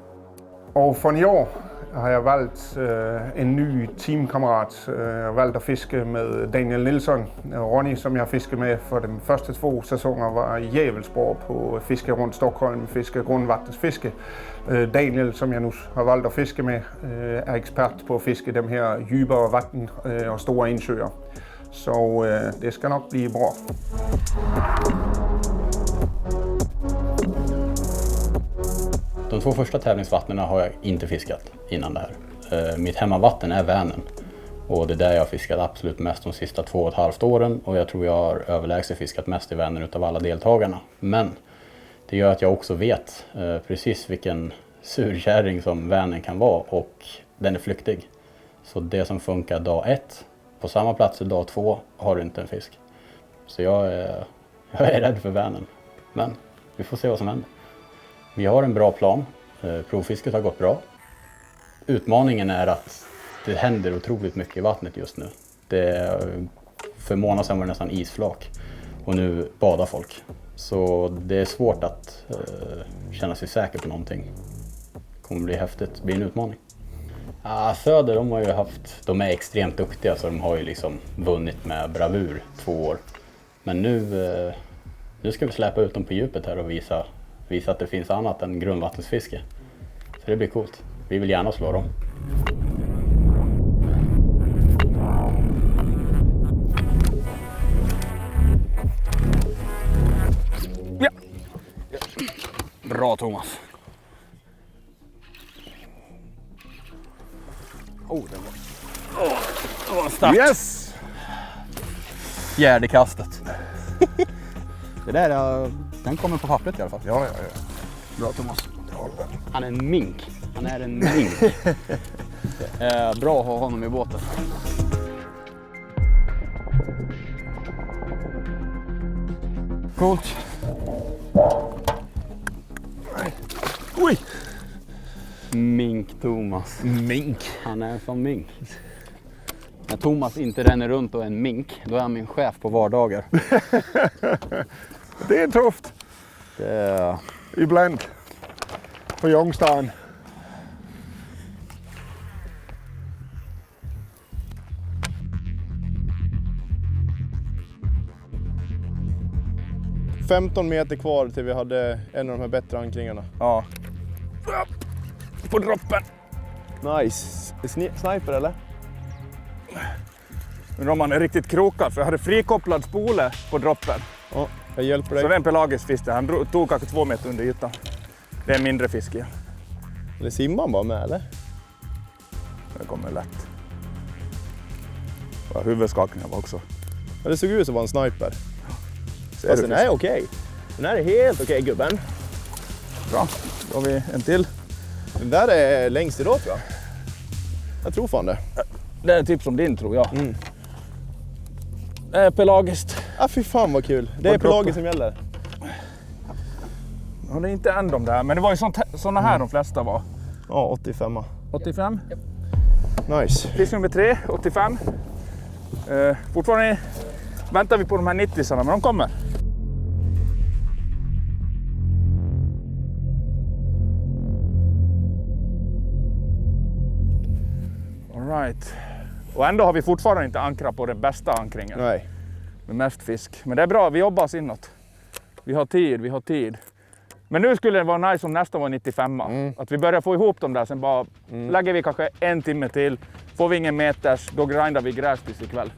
Och från i år har jag valt en ny teamkamrat. Jag har valt att fiska med Daniel Nilsson. Ronny som jag fiskade med för de första 2 säsonger var jävligt bra på att fiska runt Stockholm, fiska grundvattensfiske. Daniel som jag nu har valt att fiska med är expert på att fiska de här djupare vatten och stora insjöar. Så det ska nog bli bra. De 2 första tävlingsvattnen har jag inte fiskat innan det här. Mitt hemmavatten är Vänern. Och det är där jag har fiskat absolut mest de sista 2,5 åren. Och jag tror jag har överlägset fiskat mest i Vänern utav alla deltagarna. Men det gör att jag också vet precis vilken surkärring som Vänern kan vara. Och den är flyktig. Så det som funkar dag 1 på samma plats dag 2 har du inte en fisk. Så jag är rädd för Vänern. Men vi får se vad som händer. Vi har en bra plan. Provfisket har gått bra. Utmaningen är att det händer otroligt mycket i vattnet just nu. För månader sedan var det nästan isflak. Och nu badar folk. Så det är svårt att känna sig säker på någonting. Det kommer bli häftigt. Det blir en utmaning. Söder de är extremt duktiga så de har ju liksom vunnit med bravur 2 år. Men nu ska vi släppa ut dem på djupet här och visa att det finns annat än grundvattensfiske. Så det blir coolt. Vi vill gärna slå dem. Ja. Bra Thomas. Det var starkt. Yes! Fjärde kastet. Det där, den kommer på pappret i alla fall. Ja. Bra Thomas. Han är en mink. Han är en mink. Det är bra att ha honom i båten. Coolt. Oj! Mink Thomas. Mink. Han är som mink. När Thomas inte ränner runt och är en mink, då är han min chef på vardagar. Det är tufft. Det är... Ibland. På Ljungstaden. $15 meter kvar till vi hade en av de här bättre ankringarna. Ja. På droppen. Nice. Sniper eller? Undrar om man är riktigt krokad, för jag hade frikopplad spole på droppen. Ja, jag hjälper dig. Så det är en pelagisk fisk där. Han tog kanske 2 meter under ytan. Det är en mindre fisk igen. Eller simmar han bara med eller? Det kommer lätt. Och huvudskakningen var också. Ja, det såg ut som var en sniper. Fast den här är okej. Den här är helt okej, gubben. Bra, då har vi en till. Den där är längst idag tror jag. Jag tror fan det. Det är typ som din tror jag. Det är pelagiskt. Ja, fy fan vad kul. Det är pelagiskt som gäller. Ja, det är inte än de där, men det var ju såna här de flesta var. Ja, 85. 85. Nice. Fisk nummer 3, 85. Fortfarande väntar vi på de här 90-sarna, men de kommer. All right. Och ändå har vi fortfarande inte ankrat på den bästa ankringen. Nej. Med mest fisk. Men det är bra, vi jobbar oss inåt. Vi har tid. Men nu skulle det vara nice om nästa var 95. Att vi börjar få ihop dem där, sen bara lägger vi kanske 1 timme till. Får vi ingen meters, då grindar vi gräspis ikväll.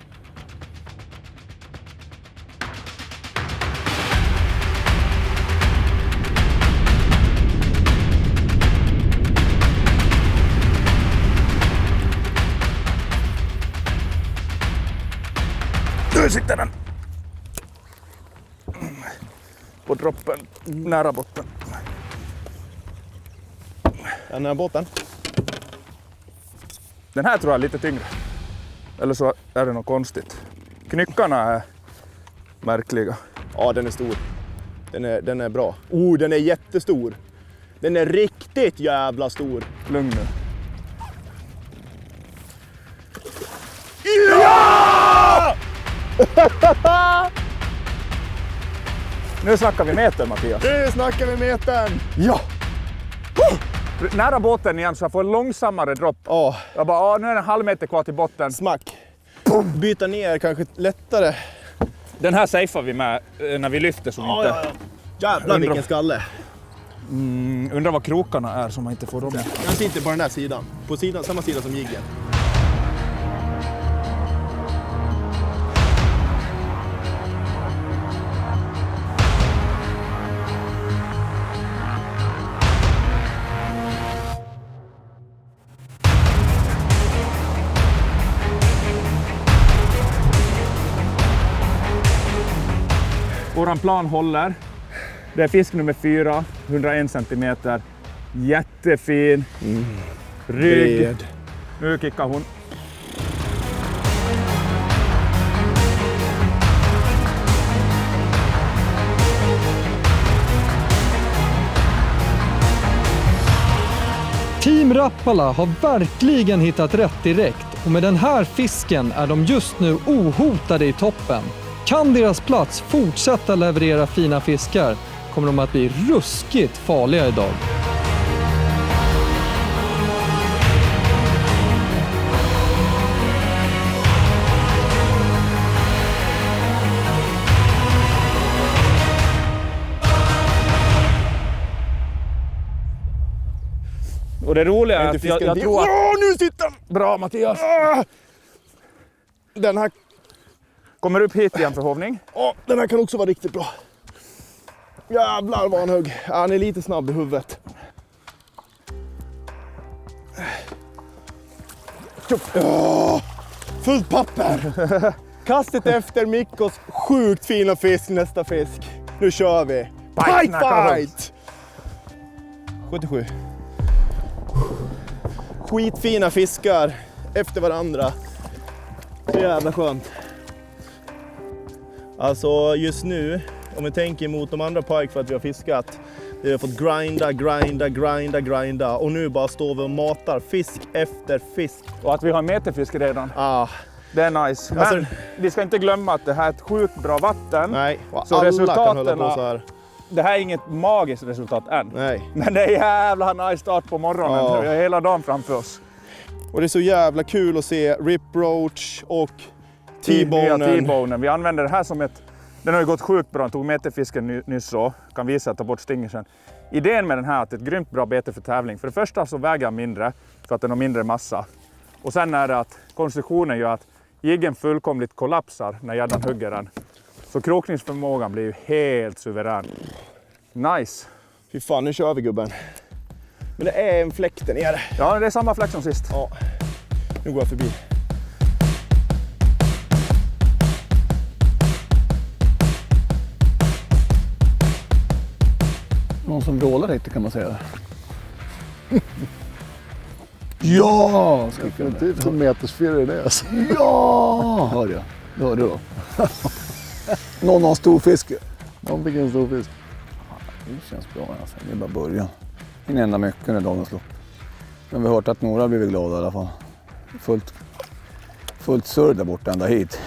Nu sitter den! På droppen, nära botten. Den här båten? Den här tror jag är lite tyngre. Eller så är det något konstigt. Knyckarna är märkliga. Ja, den är stor. Den är bra. Oh, den är jättestor. Den är riktigt jävla stor. Lugn nu. Ja! Nu snackar vi meter, Mattias. Nu snackar vi metern. Ja! Nära båten igen så jag får en långsammare dropp. Jag bara, nu är det en halv meter kvar till botten. Smack. Byta ner kanske lättare. Den här safear vi med när vi lyfter så inte. Ja. Jävlar vilken skalle. Undrar vad krokarna är som man inte får dem. Den sitter på den där sidan. På sidan, samma sida som jiggen. Våran plan håller. Det är fisk nummer 4, 101 centimeter. Jättefin. Rygg. Bred. Nu kickar hon. Team Rappala har verkligen hittat rätt direkt och med den här fisken är de just nu ohotade i toppen. Kan deras plats fortsätta leverera fina fiskar kommer de att bli ruskigt farliga idag. Och det roliga är att jag tror att... nu sitter den! Bra Mattias! Den här... Kommer upp hit igen för hovning? Ja, den här kan också vara riktigt bra. Jävlar vad han högg. Han är lite snabb i huvudet. Fullt papper! Kastet efter Mikkos sjukt fina fisk, nästa fisk. Nu kör vi! Pike fight! 77. Skitfina fiskar efter varandra. Så jävla skönt. Alltså just nu, om vi tänker mot de andra pike för att vi har fiskat. Vi har fått grinda och nu bara står vi och matar fisk efter fisk. Och att vi har meterfisk redan. Det är nice. Men Alltså, vi ska inte glömma att det här är ett sjukt bra vatten. Nej, så alla resultaten kan hålla på så här. Det här är inget magiskt resultat än. Nej. Men det är jävla nice start på morgonen. Ja. Vi har hela dagen framför oss. Och det är så jävla kul att se Rip Roach och T-bonen. Vi använder det här som ett... Den har ju gått sjukt bra. Den tog meterfisken nyss så. Kan visa att ta bort stingelsen. Idén med den här är att det är ett grymt bra bete för tävling. För det första så väger den mindre för att den har mindre massa. Och sen är det att konstruktionen gör att jiggen fullkomligt kollapsar när gäddan hugger den. Så krokningsförmågan blir ju helt suverän. Nice! Fy fan, nu kör vi gubben. Men det är en fläkt där nere. Ja, det är samma fläkt som sist. Ja. Nu går jag förbi. Någon som vrålar lite kan man säga. Ja! Definitivt en metersfyr i det alltså. Ja! Hör jag. Det hörde du då. Någon har en stor fisk. Någon fick en stor fisk. Det känns bra alltså. Det är bara början. En enda mycket under dagens lopp. Men vi har hört att några blir glada i alla fall. Fullt surr där borta ända hit.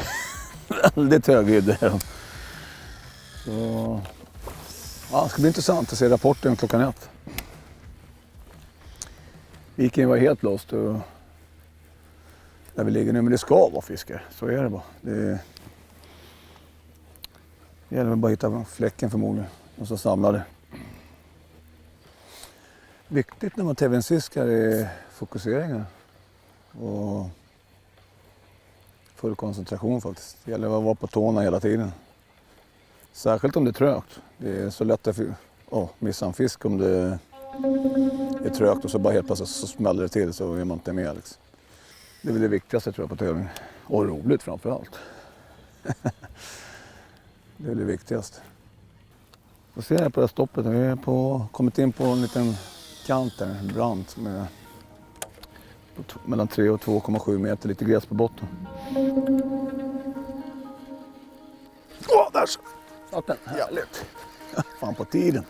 Väldigt högljudd är de. Så... Ja, det ska bli intressant att se rapporten klockan 1. Viken var helt blåst och där vi ligger nu, men det ska vara fiskar. Så är det bara. Det gäller bara att hitta fläcken förmodligen och så samla det. Viktigt när man tävlingsfiskar är fokuseringen och full koncentration faktiskt. Det gäller att vara på tårna hela tiden. Särskilt om det är trögt. Det är så lätt att missa en fisk om det är trögt och så bara helt plötsligt så smäller det till så är man inte med. Liksom. Det är väl det viktigaste tror jag på tävling. Och roligt framför allt. Det är det viktigaste. Så ser jag på det här stoppet. Vi är kommit in på en liten kant där, brant med mellan 3 och 2,7 meter, lite gräs på botten. Där så! Satt den. Härligt. Fan på tiden.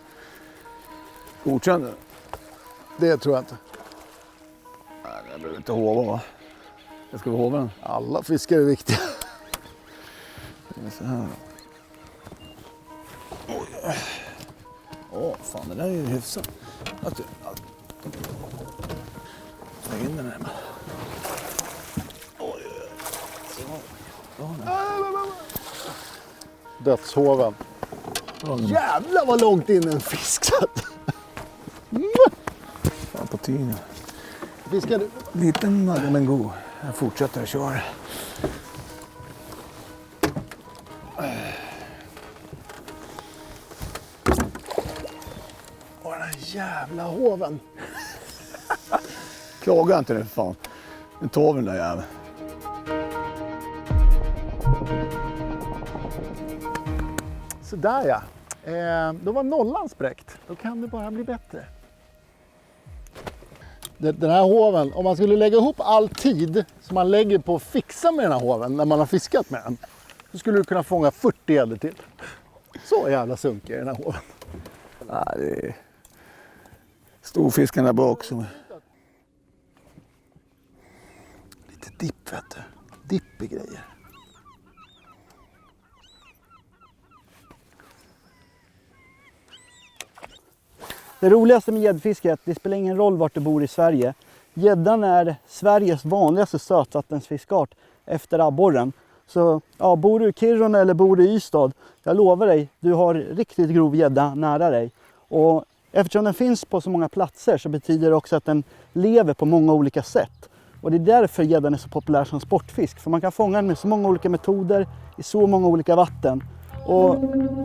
Godkänd du? Det tror jag inte. Nej, jag behöver inte hova va? Jag ska vi hova den? Alla fiskar är viktiga. Det är så här. Oj. Fan det där är ju hyfsat. Lägg in den här. Dödshoven. Jävlar vad långt in en fisk satt. Fan på tiden. Fiskar du? Liten men god. Jag fortsätter att köra. Åh den här jävla hoven. Klaga inte nu för fan. Nu tar vi den där jäveln. Sådär ja. Då var nollan spräckt. Då kan det bara bli bättre. Den här hoven, om man skulle lägga ihop all tid som man lägger på att fixa med den här hoven när man har fiskat med den, så skulle du kunna fånga 40 gäddor till. Så jävla sunkig är den här hoven. Ja, det är storfisken där bak också. Lite dipp vet du. Dipp i grejer. Det roligaste med gäddfiske är att det spelar ingen roll vart du bor i Sverige. Gäddan är Sveriges vanligaste sötvattensfiskart efter abborren. Så ja, bor du i Kiruna eller bor du i Ystad, jag lovar dig, du har riktigt grov gädda nära dig. Och eftersom den finns på så många platser så betyder det också att den lever på många olika sätt. Och det är därför gäddan är så populär som sportfisk. För man kan fånga den med så många olika metoder i så många olika vatten. Och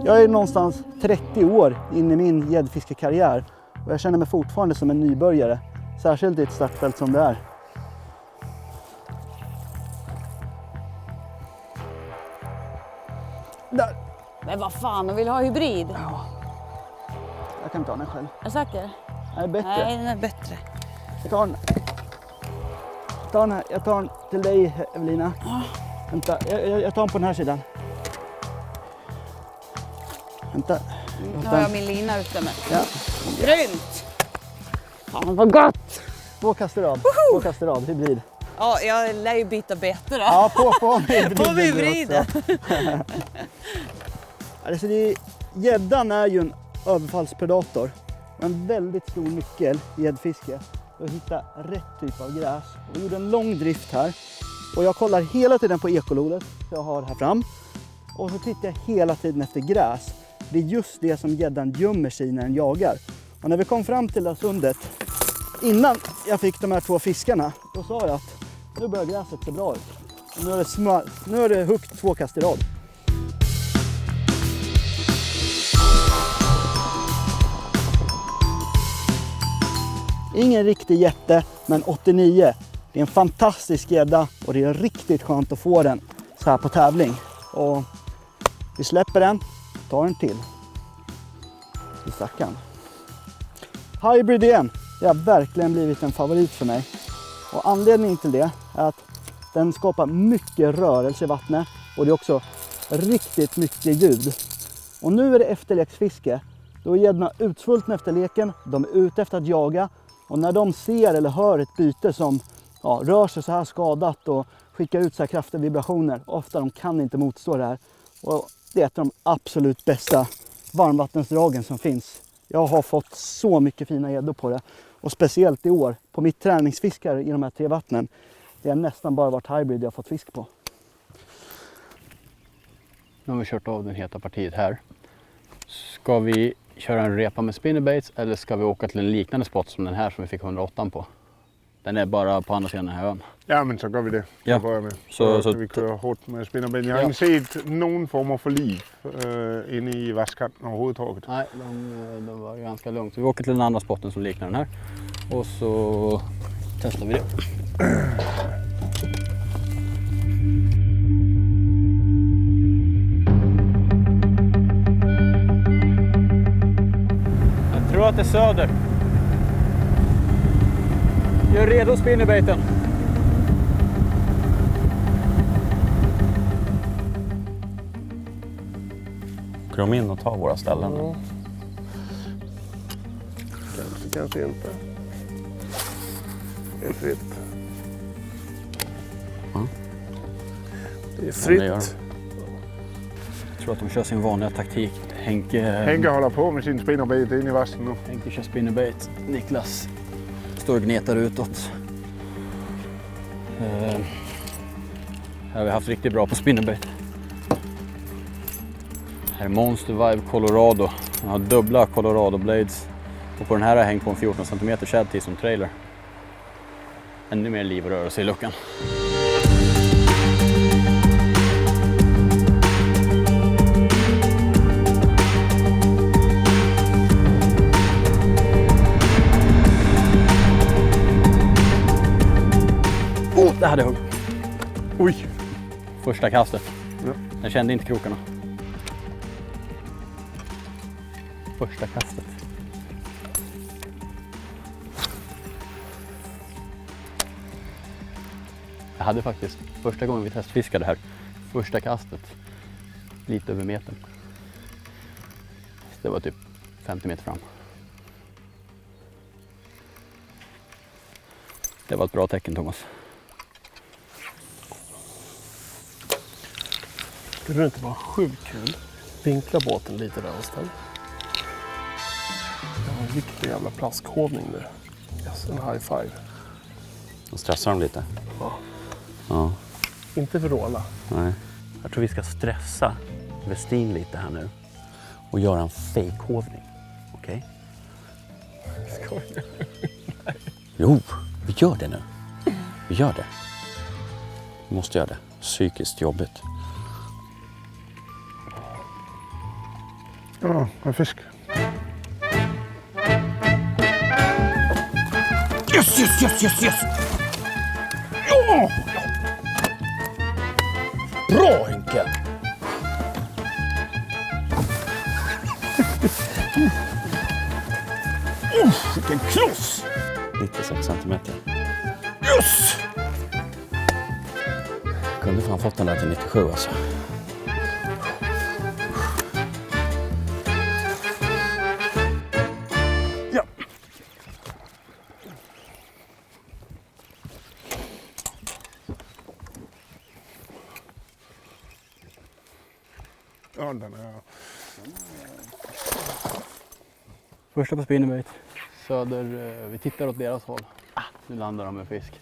jag är någonstans 30 år in i min gäddfiskekarriär och jag känner mig fortfarande som en nybörjare. Särskilt i ett startfält som det är. Där. Men vad fan, de vill ha hybrid. Ja. Jag kan ta den själv. Är du säker? Den är bättre. Nej, den är bättre. Jag tar den här. Jag tar den till dig, Evelina. Vänta, jag tar den på den här sidan. Vänta. Nu har jag min lina ute med. Ja. Grymt! Fan vad gott! 2 kast i rad. 2 kast i rad, hybrid. Ja, jag lär ju byta bete då. Ja, på hybriden. Alltså gäddan är ju en överfallspredator. En väldigt stor nyckel i gäddfiske är att hitta rätt typ av gräs. Och vi gjorde en lång drift här. Och jag kollar hela tiden på ekolodet jag har här fram. Och så tittar jag hela tiden efter gräs. Det är just det som gäddan gömmer sig i när den jagar. Och när vi kom fram till det här sundet, innan jag fick de här 2 fiskarna, då sa jag att nu börjar gräset se bra ut. Och nu är det högt 2 kast i rad. Ingen riktig jätte, men 89. Det är en fantastisk gädda och det är riktigt skönt att få den så här på tävling. Och vi släpper den, tar en till. I stackarn. Hybrid igen. Det har verkligen blivit en favorit för mig. Och anledningen till det är att den skapar mycket rörelse i vattnet och det är också riktigt mycket ljud. Och nu är det efterleksfiske. Då är gäddorna utsvultna efter leken, de är ute efter att jaga. Och när de ser eller hör ett byte som rör sig så här skadat och skickar ut så här kraftiga vibrationer, ofta de kan inte motstå det här. Och det är ett av de absolut bästa varmvattensdragen som finns. Jag har fått så mycket fina gäddor på det. Och speciellt i år, på mitt träningsfiskar i de här 3 vattnen, det har nästan bara varit hybrid jag har fått fisk på. Nu har vi kört av den heta partiet här. Ska vi köra en repa med spinnerbaits eller ska vi åka till en liknande spot som den här som vi fick 108 på? Den är bara på andra sidan den här ön. Ja, men så går vi det. Ja. Så vi kör hårt med spinnerbaiten. Jag har inte sett någon form för liv inne i vasskanten överhuvudtaget. Nej, de var ganska lugnt. Så vi åker till den andra spotten som liknar den här. Och så testar vi det. Jag tror att det är söder. Gör redo spinnerbaiten. Åker de in och tar våra ställen? Ja. Kanske inte. Det är fritt. Mm. Det är fritt. Jag tror att de kör sin vanliga taktik. Henke håller på med sin spinnerbait in i vassen nu. Henke kör spinnerbait. Niklas står och gnetar utåt. Här har vi haft riktigt bra på spinnerbait. Här är Monster Vibe Colorado. Den har dubbla Colorado blades. Och på den här har jag hängt på en 14 cm shad till som trailer. Ännu mer liv och rörelse i luckan. Det hade hugg. Oj! Första kastet. Ja. Jag kände inte krokarna. Första kastet. Jag hade faktiskt första gången vi testfiskade här, första kastet, lite över metern. Så det var typ 50 meter fram. Det var ett bra tecken, Thomas. Skulle det inte vara sjukt kul? Vinkla båten lite där någonstans. Jag har en riktig jävla plaskhåvning nu. Yes, en high five. Och stressar de lite? Ja. Ja. Inte för råla. Nej. Jag tror vi ska stressa Westin lite här nu. Och göra en fake-håvning. Okej? Skojar. Jo, vi gör det nu. Vi gör det. Vi måste göra det. Psykiskt jobbigt. Ja, en fisk. Yes, yes, yes, yes, yes! Ja! Bra, Henke! Vilken kloss! 96 centimeter. Yes! Kunde fan fått den där till 97 alltså. Ja. Ja, den är... Första på spinnerbait. Söder, vi tittar åt deras håll. Nu landar de med fisk.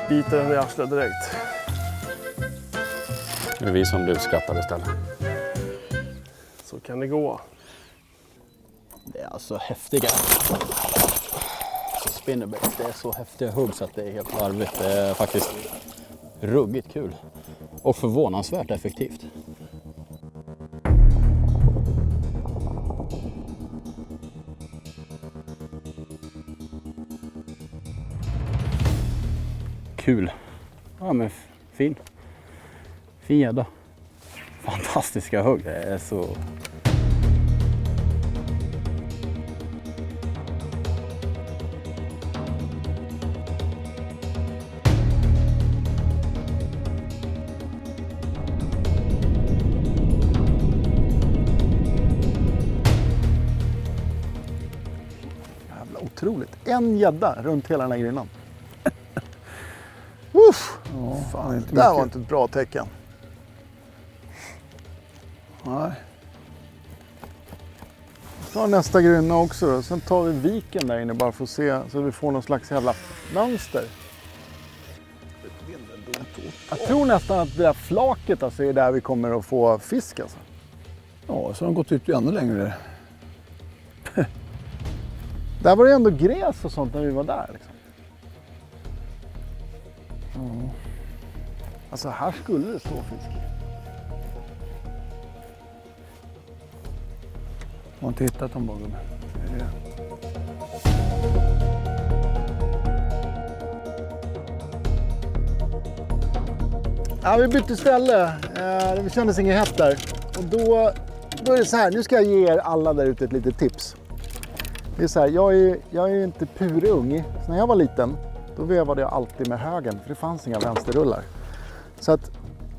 Biter den i arslet direkt. Det är vi som luskrattar istället. Så kan det gå. Det är alltså häftiga. Spinnerbaits, det är så häftiga hugg så att det är helt larvigt. Det är faktiskt ruggigt kul. Och förvånansvärt effektivt. Kul. Ja men fin. Fin gädda. Fantastiska hugg. Det är så... Jävla otroligt. En gädda runt hela den här grinnan. Uff! Ja, Fan, inte det där mycket. var inte ett bra tecken. Nej. Ta nästa grynna också då. Sen tar vi viken där inne bara för att se så vi får någon slags jävla mönster. Jag tror nästan att det där flaket alltså är där vi kommer att få fisk alltså. Ja, så har de gått ut ännu längre. Där var det ändå gräs och sånt när vi var där liksom. Ja. Alltså här skulle det stå fisk. Jag har inte hittat dem bara. Ja, vi bytte ställe. Det kändes inget hett där. Och då är det så här, nu ska jag ge er alla där ute ett litet tips. Det är så här, jag är inte purung. Så när jag var liten, då vevade jag alltid med högen, för det fanns inga vänsterrullar. Så att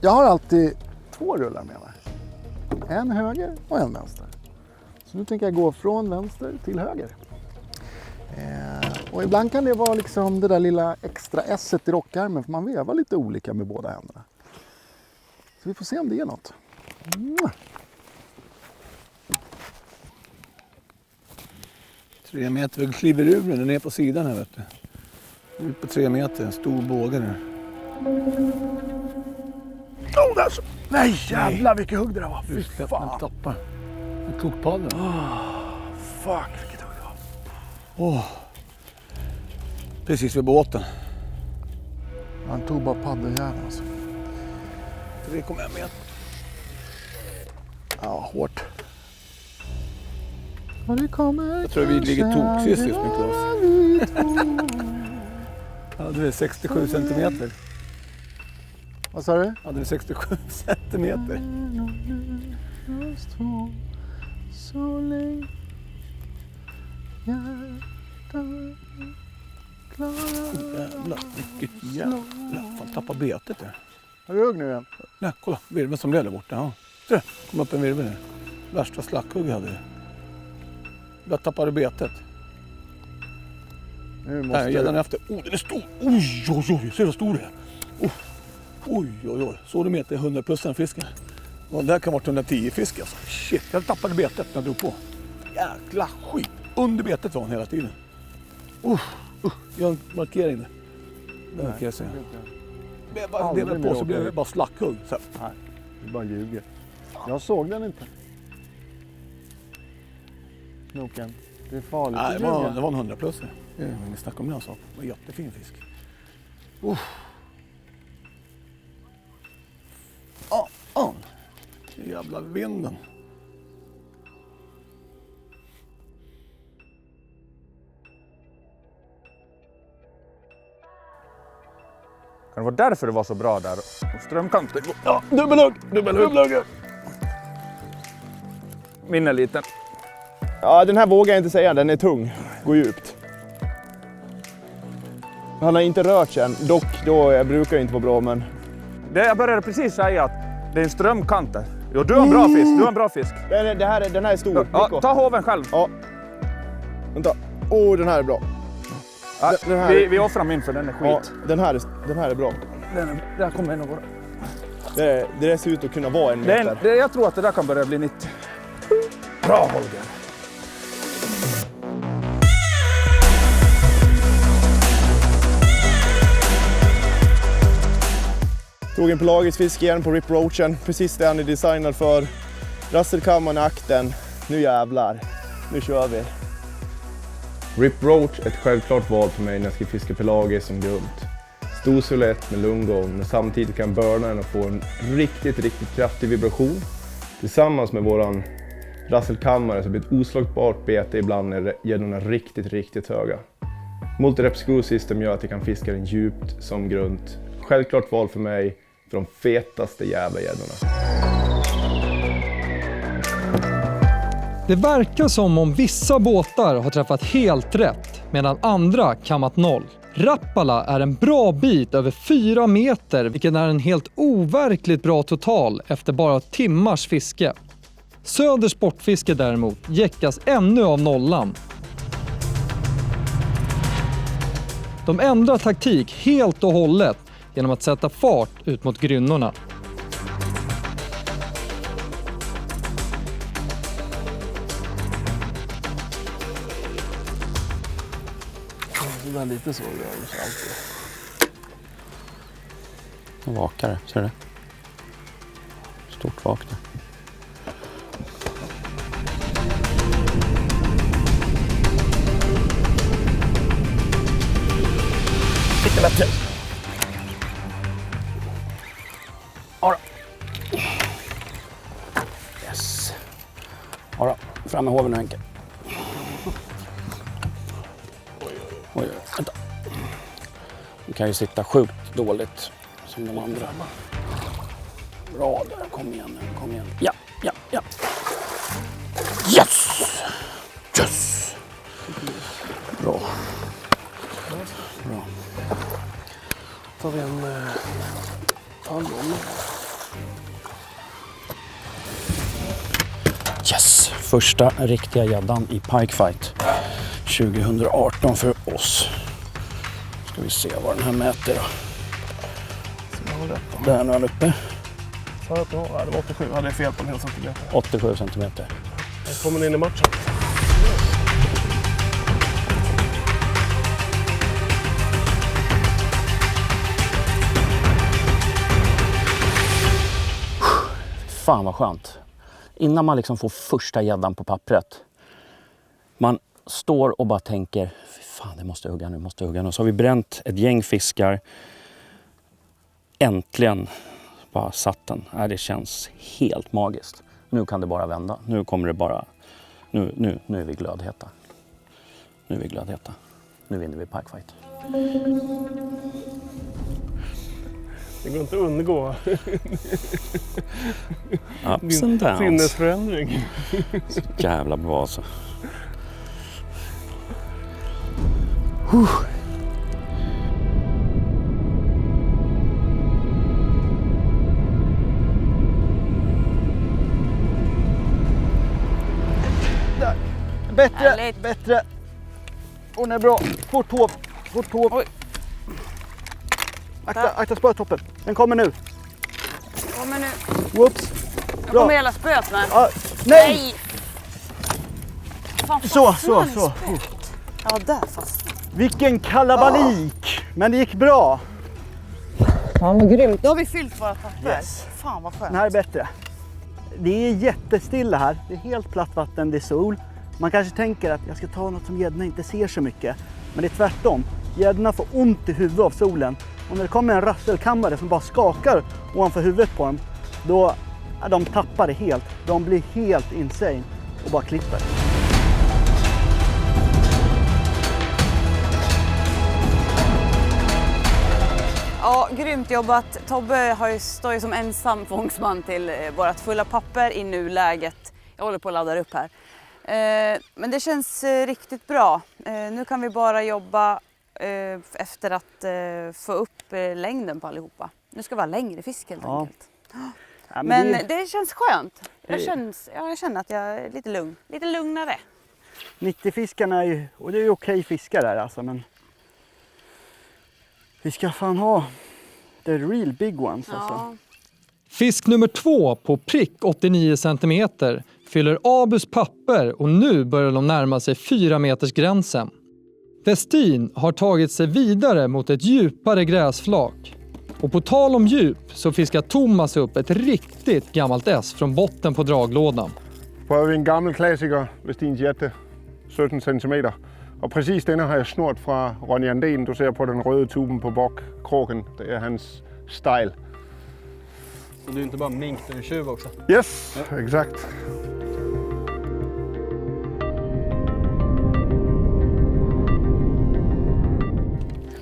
jag har alltid 2 rullar med mig. En höger och en vänster. Så nu tänker jag gå från vänster till höger. Och ibland kan det vara liksom det där lilla extra S-et i rockärmen, för man vevar lite olika med båda händerna. Så vi får se om det ger något. 3 meter, vi kliver ur den är på sidan här vet du. Ut på 3 meter, en stor båge där. Oh, där så. Nej jävlar vilket hugg det där var. Fy fan. Den tappar. En kokpadel. Fuck vilket hugg det var. Precis vid båten. Han tog bara paddeljäveln alltså. 3,1 meter. Ja, hårt. Jag tror vi ligger toksist just nu Claes. Ja, det är 67 centimeter. Vad sa du? Ja, det är 67 centimeter. Jävlar, vilket jävlar. Fan, tappar betet där. Har du hugg nu igen? Nej, kolla. Virveln som blev där borta. Ja. Se, kom upp en virvel där. Värsta slackhugg hade det. Jag tappade betet. Nu måste Nej, gäddan efter. Den är stor. Oj, oj, oj. Ser du hur stor det är? Oj, oj, oj. Så du meter 100 plus den fisken. Och det här kan vara 110 fisk alltså. Shit, jag tappade betet när jag drog på. Jäkla skit. Under betet var han hela tiden. Jag har en markering där. Det kan jag säga. Det var på så blev det bara slackhugg. Så. Nej, det bara ljuger. Jag såg den inte. Knoken. Det är farligt. Nej, det var en 100 plus. Vi snackade om den saken. Det var en jättefin fisk. Jävla vinden. Kan det vara därför det var så bra där? Strömkanten. Ja, dubbelhugg. Min är liten. Ja, den här vågar jag inte säga, den är tung. Går djupt. Han har inte rört sig än, dock då jag brukar inte vara bra, men... Jag började precis säga att det är en strömkant där. Jo, du har en bra fisk, Den här är stor. Ja, ta hoven själv. Ja. Vänta. Den här är bra. Ja, den här... vi offrar min för den är skit. Ja, den här är bra. Där kommer en att vara. Det ser ut att kunna vara en meter. Jag tror att det där kan börja bli 90. Bra, Holger. Tog en pelagisk fisk igen på Rip Roachen. Precis det han är designad för. Rasselkammaren i akten. Nu jävlar. Nu kör vi. Rip Roach är ett självklart val för mig när jag ska fiska pelagiskt som grunt. Stor silhuett med lugn gång, men samtidigt kan börnaren få en riktigt kraftig vibration. Tillsammans med våran rasselkammare så blir ett oslagbart bete ibland när gäddorna är riktigt höga. Multi-rep screw system gör att jag kan fiska den djupt som grunt. Självklart val för mig för de fetaste jävla gäddorna. Det verkar som om vissa båtar har träffat helt rätt medan andra kammat noll. Rappala är en bra bit över 4 meter, vilket är en helt overkligt bra total efter bara timmars fiske. Söders sportfiske däremot jäckas ännu av nollan. De ändrar taktik helt och hållet genom att sätta fart ut mot grynnorna. Det är lite så gör det alltid. En vakare, ser du? Stort vak där. Lite bättre. Ja då. Yes. Ja då, fram med hoven nu Henke. Oj, vänta. Du kan ju sitta sjukt dåligt som de andra. Bra där, kom igen nu, kom igen. Ja. Yes! Bra. Tar vi en pallon. Yes! Första riktiga gäddan i Pikefight 2018 för oss. Ska vi se vad den här mäter då. Där är han uppe. Ja, det var 87. Jag hade fel på en hel centimeter. 87 centimeter. Jag kommer in i matchen. Fan vad skönt. Innan man liksom får första gäddan på pappret. Man står och bara tänker, fan det måste hugga nu. Så har vi bränt ett gäng fiskar. Äntligen bara satt den. Det känns helt magiskt. Nu kan det bara vända. Nu kommer det bara... Nu är vi glödheta. Nu vinner vi Pikefight. Det går inte att undgå. Ups and downs. Sinnesförändring. Så jävla bra alltså. Bättre. Hon är bra. Fort hov. Akta spötoppen. Den kommer nu. Whoops. Då kommer hela spöet med. Nej! Fan, Så. Ja, där fast. Vilken kalabalik. Men det gick bra. Fan vad grymt. Då har vi fyllt våra papper. Yes. Fan vad skönt. Den här är bättre. Det är jättestilla här. Det är helt platt vatten, det är sol. Man kanske tänker att jag ska ta något som gäddorna inte ser så mycket. Men det är tvärtom. Gäddorna får ont i huvudet av solen. Och när det kommer en rasselkammare som bara skakar ovanför huvudet på dem, då de tappar det helt. De blir helt insane och bara klipper. Ja, Ja, grymt jobbat. Tobbe står ju som ensam fångstman till vårt fulla papper i nuläget. Jag håller på att ladda upp här. Men det känns riktigt bra. Nu kan vi bara jobba efter att få upp längden på allihopa. Nu ska vi ha längre fisk helt enkelt. Ja, men det känns skönt. Jag känner att jag är lite lugn. Lite lugnare. 90-fiskarna är ju, och det är ju okej fiskar där alltså, men vi ska fan ha the real big ones alltså. Fisk nummer 2 på prick 89 cm fyller Abus papper och nu börjar de närma sig 4 meters gränsen. Westin har tagit sig vidare mot ett djupare gräsflak. Och på tal om djup så fiskar Thomas upp ett riktigt gammalt S från botten på draglådan. Prøver vi en gammel klassiker, Westins Jätte, 17 cm. Och precis denna har jag snort från Ronny Andén. Du ser på den röda tuben på bokkroken. Det är hans style. Så du är inte bara mink, du är en tjuv också? Yes, exakt.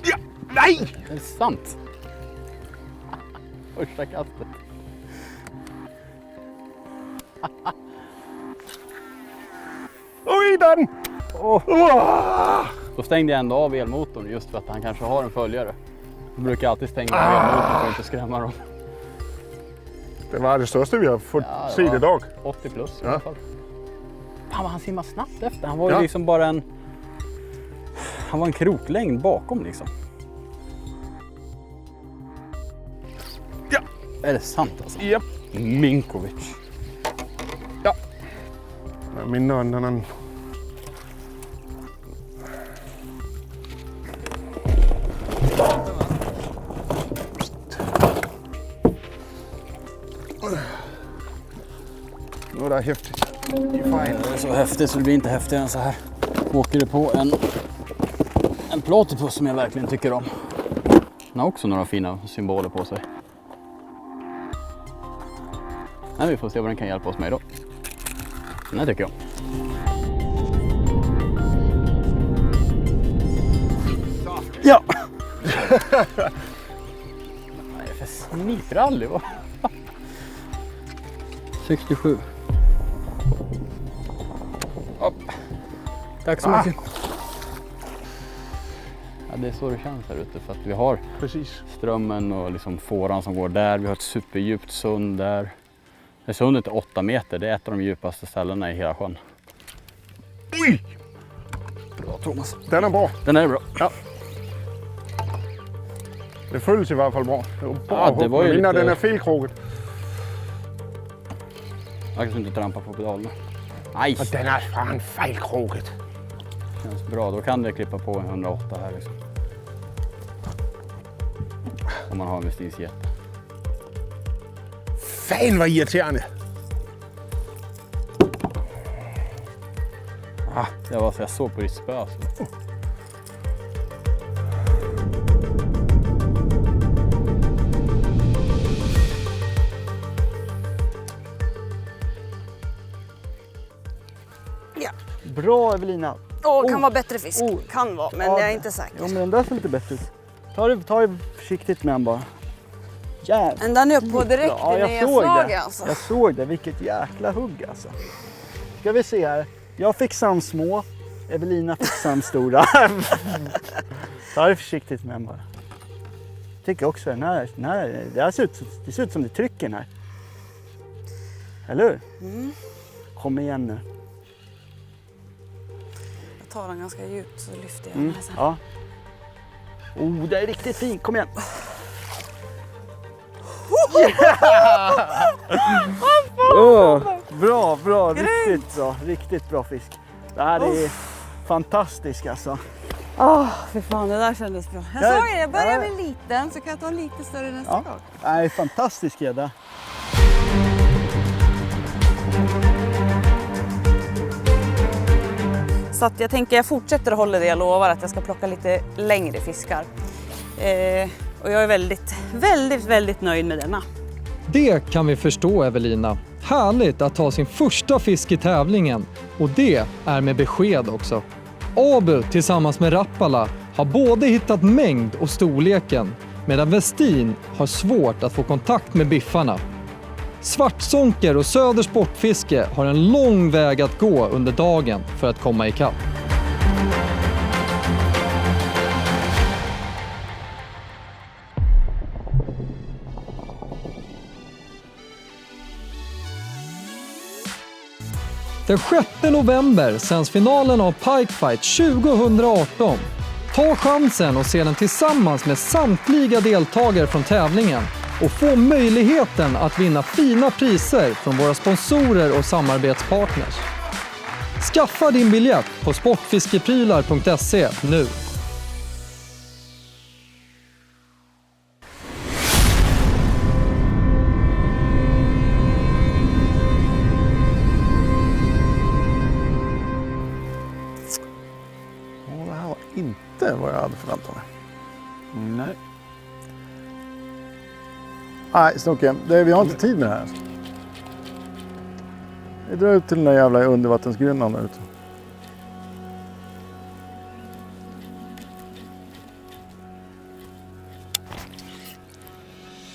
Ja, nej! Det är sant. Första kastet. Oj, den! Då stängde jag ändå av elmotorn just för att han kanske har en följare. Jag brukar alltid stänga av elmotorn för att inte skrämma dem. Det var det största vi har fått se idag. 80 plus i alla fall. Fan vad han simmar snabbt efter. Han var ju liksom bara en... Han var en kroklängd bakom liksom. Ja! Är det sant alltså? Japp. Minkovic. Ja. Mindre än den. Nu är det häftigt. Det är så häftigt så det blir inte häftigare än så här. Åker det på en platypus som jag verkligen tycker om. Den har också några fina symboler på sig. Nej, vi får se vad den kan hjälpa oss med då. Den här tycker jag. Ja! Det är för snitrally va? 67. Upp. Tack så mycket. Ja, det är så det känns här ute för att vi har strömmen och liksom fåran som går där. Vi har ett superdjupt sund där. Det sundet är 8 meter. Det är ett av de djupaste ställena i hela sjön. Oj! Bra Thomas. Den är bra. Den är bra. Ja. Det följs i alla fall bra. Det var bra. Ja, det var ju lite... Den är felkroget. Jag kanske inte trampa på pedalerna. Nej! Den är fan felkroget. Känns bra. Då kan det klippa på en 108 här liksom. Om man har en Westins Jätte. Fan vad irriterande. Det var så jag såg på ditt spö. Alltså. Ja. Bra Evelina. Kan vara bättre fisk. Kan vara, men jag är inte säker. Ja, men den där ser lite bättre ut. Ta det försiktigt med den bara. Jävlar. Den där är upp på direkt i nedslaget alltså. Jag såg det, vilket jäkla hugg alltså. Ska vi se här. Jag fixar de små. Evelina fixar de stora. Ta det försiktigt med den bara. Jag tycker också den här det ser ut som det trycker den här. Eller hur? Mm. Kom igen nu. Jag tar den ganska djupt så lyfter jag den här sen. Ja. Det är riktigt fint. Kom igen. Bra. Riktigt bra fisk. Det här är fantastiskt alltså. Fy fan, det där kändes bra. Jag börjar med liten så kan jag ta lite större nästa gång. Det är fantastisk gädda. Så att jag tänker jag fortsätter att hålla det jag lovar att jag ska plocka lite längre fiskar. Och jag är väldigt nöjd med denna. Det kan vi förstå Evelina. Härligt att ta sin första fisk i tävlingen. Och det är med besked också. Abu tillsammans med Rappala har både hittat mängd och storleken. medan Westin har svårt att få kontakt med biffarna. Svartsonker och Söder Sportfiske har en lång väg att gå under dagen för att komma ikapp. Den 6 november sänds finalen av Pike Fight 2018. Ta chansen och se den tillsammans med samtliga deltagare från tävlingen och få möjligheten att vinna fina priser från våra sponsorer och samarbetspartners. Skaffa din biljett på sportfiskeprylar.se nu. Det här var inte vad jag hade förväntat mig. Nej. Nej, Snocke, vi har inte tid med det här. Vi drar ut till den där jävla undervattensgrynnan där ute.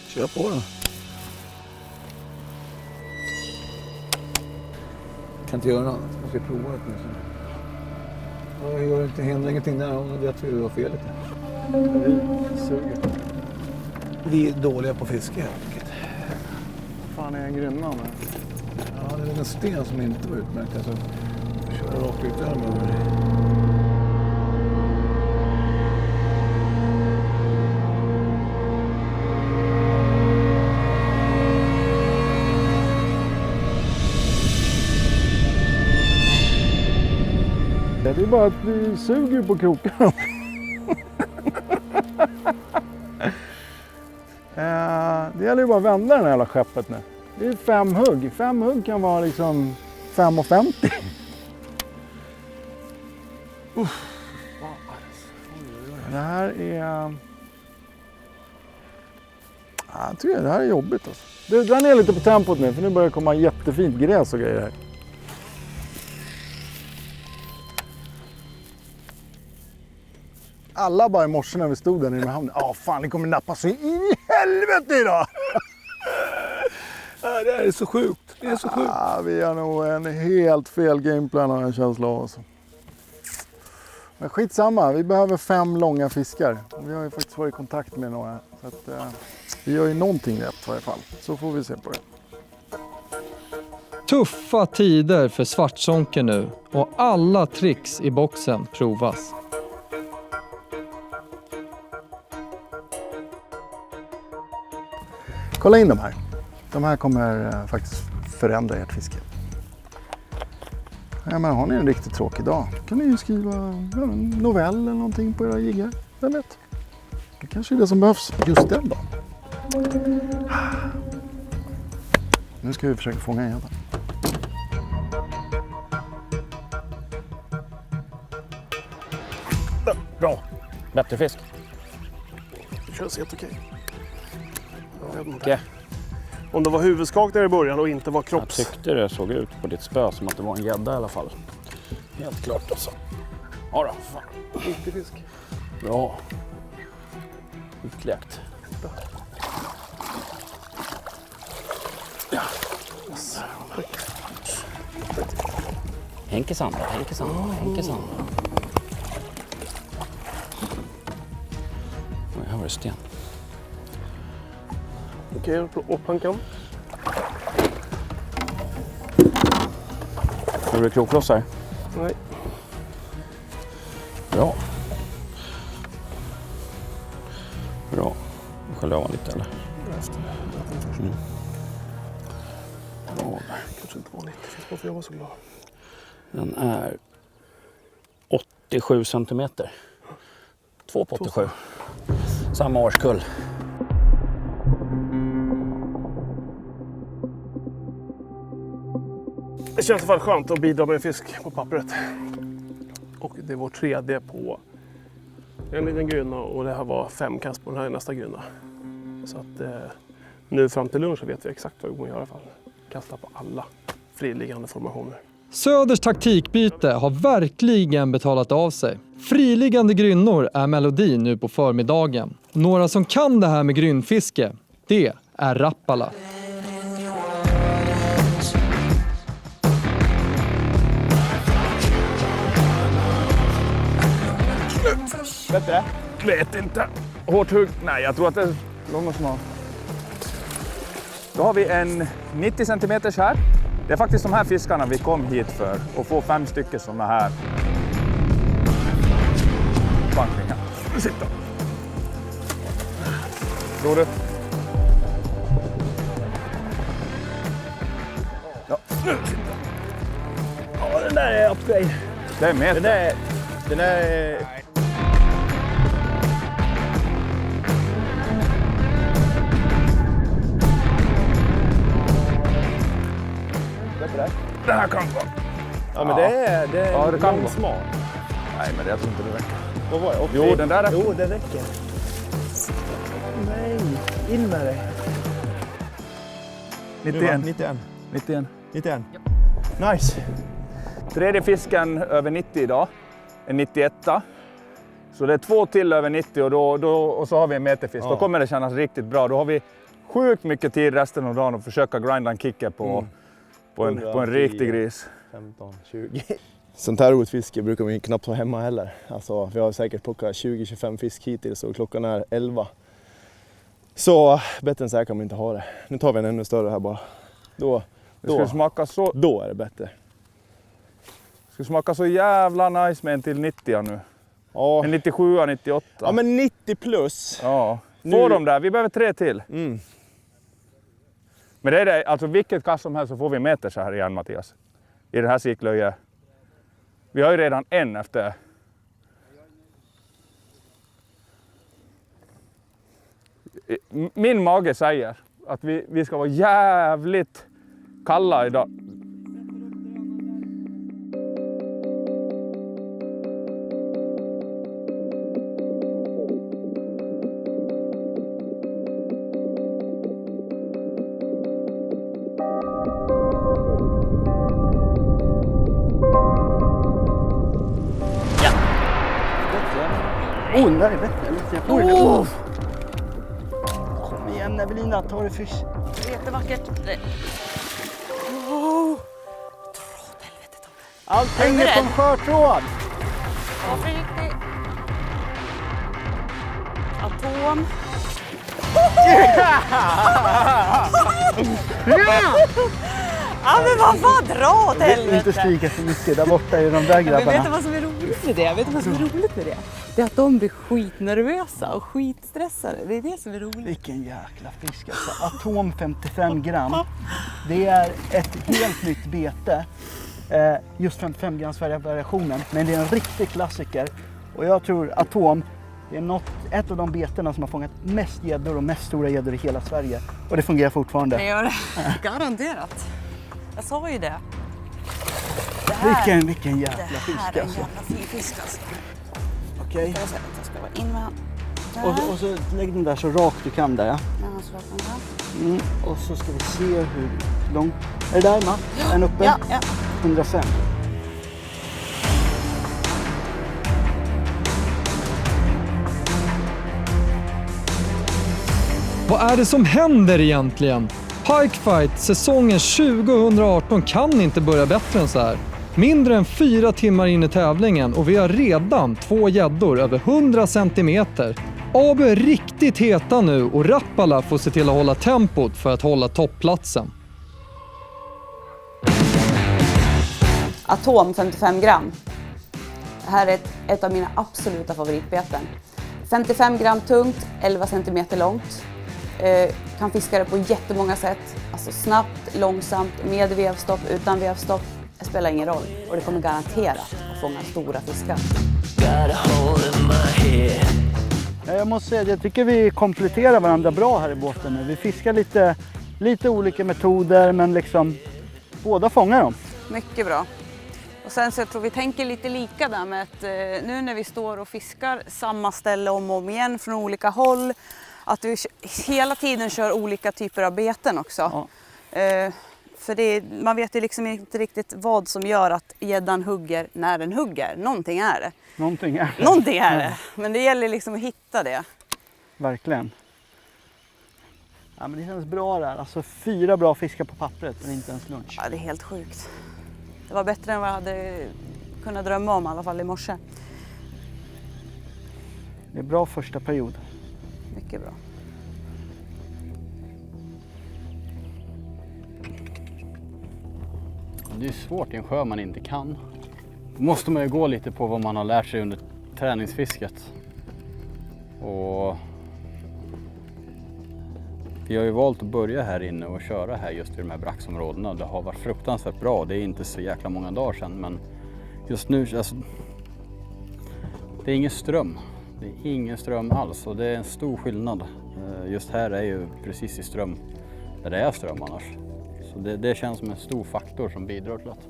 Kör på den. Kan inte göra annat. Jag ska prova det nu. Jag gör inte, händer ingenting där om du vet att vi har fel lite. Vi suger. Vi är dåliga på fiske helt enkelt. Vad fan är en grynna? Ja, det är en sten som inte var utmärkt. Alltså, jag kör rakt ut där med. Det är bara att vi suger på krokarna. Det gäller ju bara att vända den här jävla skeppet nu. Det är 5 hugg. 5 hugg kan vara liksom 5,50. Det här är... Jag tycker det här är jobbigt alltså. Du, dra ner lite på tempot nu för nu börjar det komma jättefint gräs och grejer här. Alla bara i morse när vi stod där nere med hamnen. Fan, det kommer nappa så in i helvete idag! Det här är så sjukt. Det är så sjukt. Vi har nog en helt fel gameplan har jag en känsla av. Alltså. Men skitsamma, vi behöver 5 långa fiskar. Vi har ju faktiskt varit i kontakt med några. Så att, vi gör ju någonting rätt i varje fall. Så får vi se på det. Tuffa tider för svartsonker nu och alla tricks i boxen provas. Kolla in de här. De här kommer faktiskt förändra ert fiske. Men har ni en riktigt tråkig dag kan ni ju skriva en novell eller någonting på era jiggar. Vem vet? Det kanske är det som behövs just den dagen. Nu ska vi försöka fånga igen. Bra. Bättre fisk. Det känns helt okej. Jag vet inte. Om det var huvudskak där i början och inte var kropps... Jag tyckte det såg ut på ditt spö som att det var en gädda i alla fall. Helt klart alltså. Ja då, fan. Riktig fisk. Bra. Utkläckt. Ja. Yes. Henke Sand. Oj, här var det sten. Okej, upp hankan. Har du kroklossar? Nej. Bra. Bra. Skölja av lite eller? Mm. Bra. Kanske inte vanligt. Varför jag var så glad? Den är 87 centimeter. 2 på 87. Samma årskull. Det känns i alla fall skönt att bidra med en fisk på pappret. Och det var 3D på en liten grynna och det här var 5 kast på den här nästa grynna. Så att nu fram till lunch så vet vi exakt vad vi kommer göra i alla fall. Kasta på alla friliggande formationer. Söders taktikbyte har verkligen betalat av sig. Friliggande grynnor är melodin nu på förmiddagen. Några som kan det här med grynnfiske, det är Rappala. Bättre? Vet inte. Hårt hugg? Nej, jag tror att det är lång och smal. Då har vi en 90 cm här. Det är faktiskt de här fiskarna vi kom hit för. Och få 5 stycken sådana här. Bankringar. Sitta. Tror du? Ja, nu sitter. Ja, den där är upgrade. Det är meter. Den är... Det här kan gå. Ja, men det är ja, det kan gå. smal. Nej, men jag tror inte det räcker. Vad var det? Jo, den där räcker. Jo, det räcker. Nej, in med dig. 91. Nice. Tredje fisken över 90 idag. En 91. Så det är 2 till över 90 och så har vi en meterfisk. Ja. Då kommer det kännas riktigt bra. Då har vi sjukt mycket tid resten av dagen att försöka grinda en kicker på en riktig gris. 15, 20. Sånt här roligt fiske brukar vi knappt ha hemma heller. Alltså, vi har säkert plockat 20-25 fisk hittills och klockan är 11. Så bättre än så här kan man inte ha det. Nu tar vi en ännu större här bara. Då är det bättre. Det ska smaka så jävla nice med en till 90 nu. Ja. En 97, 98. Ja, men 90 plus. Ja. Få dem där, vi behöver 3 till. Mm. Men det är det, alltså vilket kast som helst så får vi meter så här igen, Mattias. I det här ciklöjet. Vi har ju redan en efter. Min mage säger att vi ska vara jävligt kalla idag. Den där är bättre. Oh! Kom igen Evelina, ta det fisk. Jättevackert. Allt hänger på en skörtråd. Var försiktig. Atom. Ja men vad fan, dra åt helvete. Inte skrika för mycket, där borta är de där grabbarna. Men vet du vad som är roligt med det? Det är att de blir skitnervösa och skitstressade. Det är det som är roligt. Vilken jäkla fisk alltså. Atom 55 gram. Det är ett helt nytt bete. Just 55 grams variationen. Men det är en riktig klassiker. Och jag tror Atom är ett av de betena som har fångat mest gäddor och mest stora gäddor i hela Sverige. Och det fungerar fortfarande. Det gör det. Garanterat. Jag sa ju det. Vilken jävla fisk alltså. Det här är en jävla fin fisk alltså. Okej. Jag ska vara in med där. Och så lägg den där så rakt du kan där. Ja. Så rakt den där. Och så ska vi se hur långt... Är det där Matt? Ja. En uppe? Ja. 105. Vad är det som händer egentligen? Pikefight säsongen 2018 kan inte börja bättre än så här. Mindre än 4 timmar in i tävlingen och vi har redan 2 gäddor över 100 centimeter. AB är riktigt heta nu och Rappala får se till att hålla tempot för att hålla toppplatsen. Atom 55 gram. Det här är ett av mina absoluta favoritbeten. 55 gram tungt, 11 centimeter långt. Kan fiska det på jättemånga sätt. Alltså snabbt, långsamt, med vevstopp, utan vevstopp. Det spelar ingen roll. Och det kommer garanterat att fånga stora fiskar. Jag måste säga att jag tycker vi kompletterar varandra bra här i båten nu. Vi fiskar lite olika metoder men liksom båda fångar dem. Mycket bra. Och sen så jag tror vi tänker lite lika där med att nu när vi står och fiskar samma ställe om och om igen från olika håll. Att vi hela tiden kör olika typer av beten också. Ja. För man vet ju liksom inte riktigt vad som gör att gäddan hugger när den hugger. Någonting är det. Någonting är det. Någonting är det. Men det gäller liksom att hitta det. Verkligen. Ja, men det känns bra där. Alltså 4 bra fiskar på pappret men inte ens lunch. Ja, det är helt sjukt. Det var bättre än vad jag hade kunnat drömma om, i alla fall i morse. Det är bra första period. Mycket bra. Det är svårt i en sjö man inte kan. Då måste man ju gå lite på vad man har lärt sig under träningsfisket. Och vi har ju valt att börja här inne och köra här just i de här braxområdena. Det har varit fruktansvärt bra. Det är inte så jäkla många dagar sedan, men just nu, alltså, det är ingen ström. Det är ingen ström alls och det är en stor skillnad. Just här är ju precis i ström där det är ström annars. Så det känns som en stor faktor som bidrar till att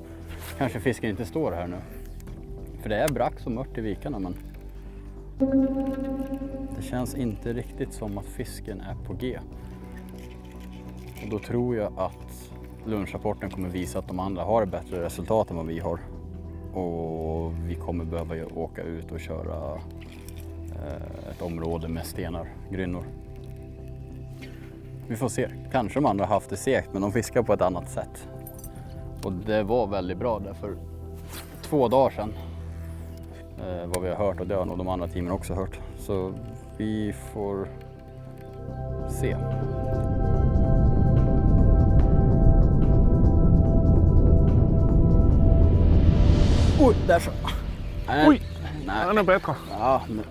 kanske fisken inte står här nu. För det är brax och mört i vikarna, men det känns inte riktigt som att fisken är på G. Och då tror jag att lunchrapporten kommer visa att de andra har ett bättre resultat än vad vi har. Och vi kommer behöva åka ut och köra ett område med stenar, grynnor. Vi får se. Kanske de andra har haft det segt, men de fiskar på ett annat sätt. Och det var väldigt bra där för 2 dagar sedan. Vad vi har hört, och det har nog de andra teamen också hört. Så vi får se. Oj, där så. Nej. Oj, nej. Han är bättre. Ja, men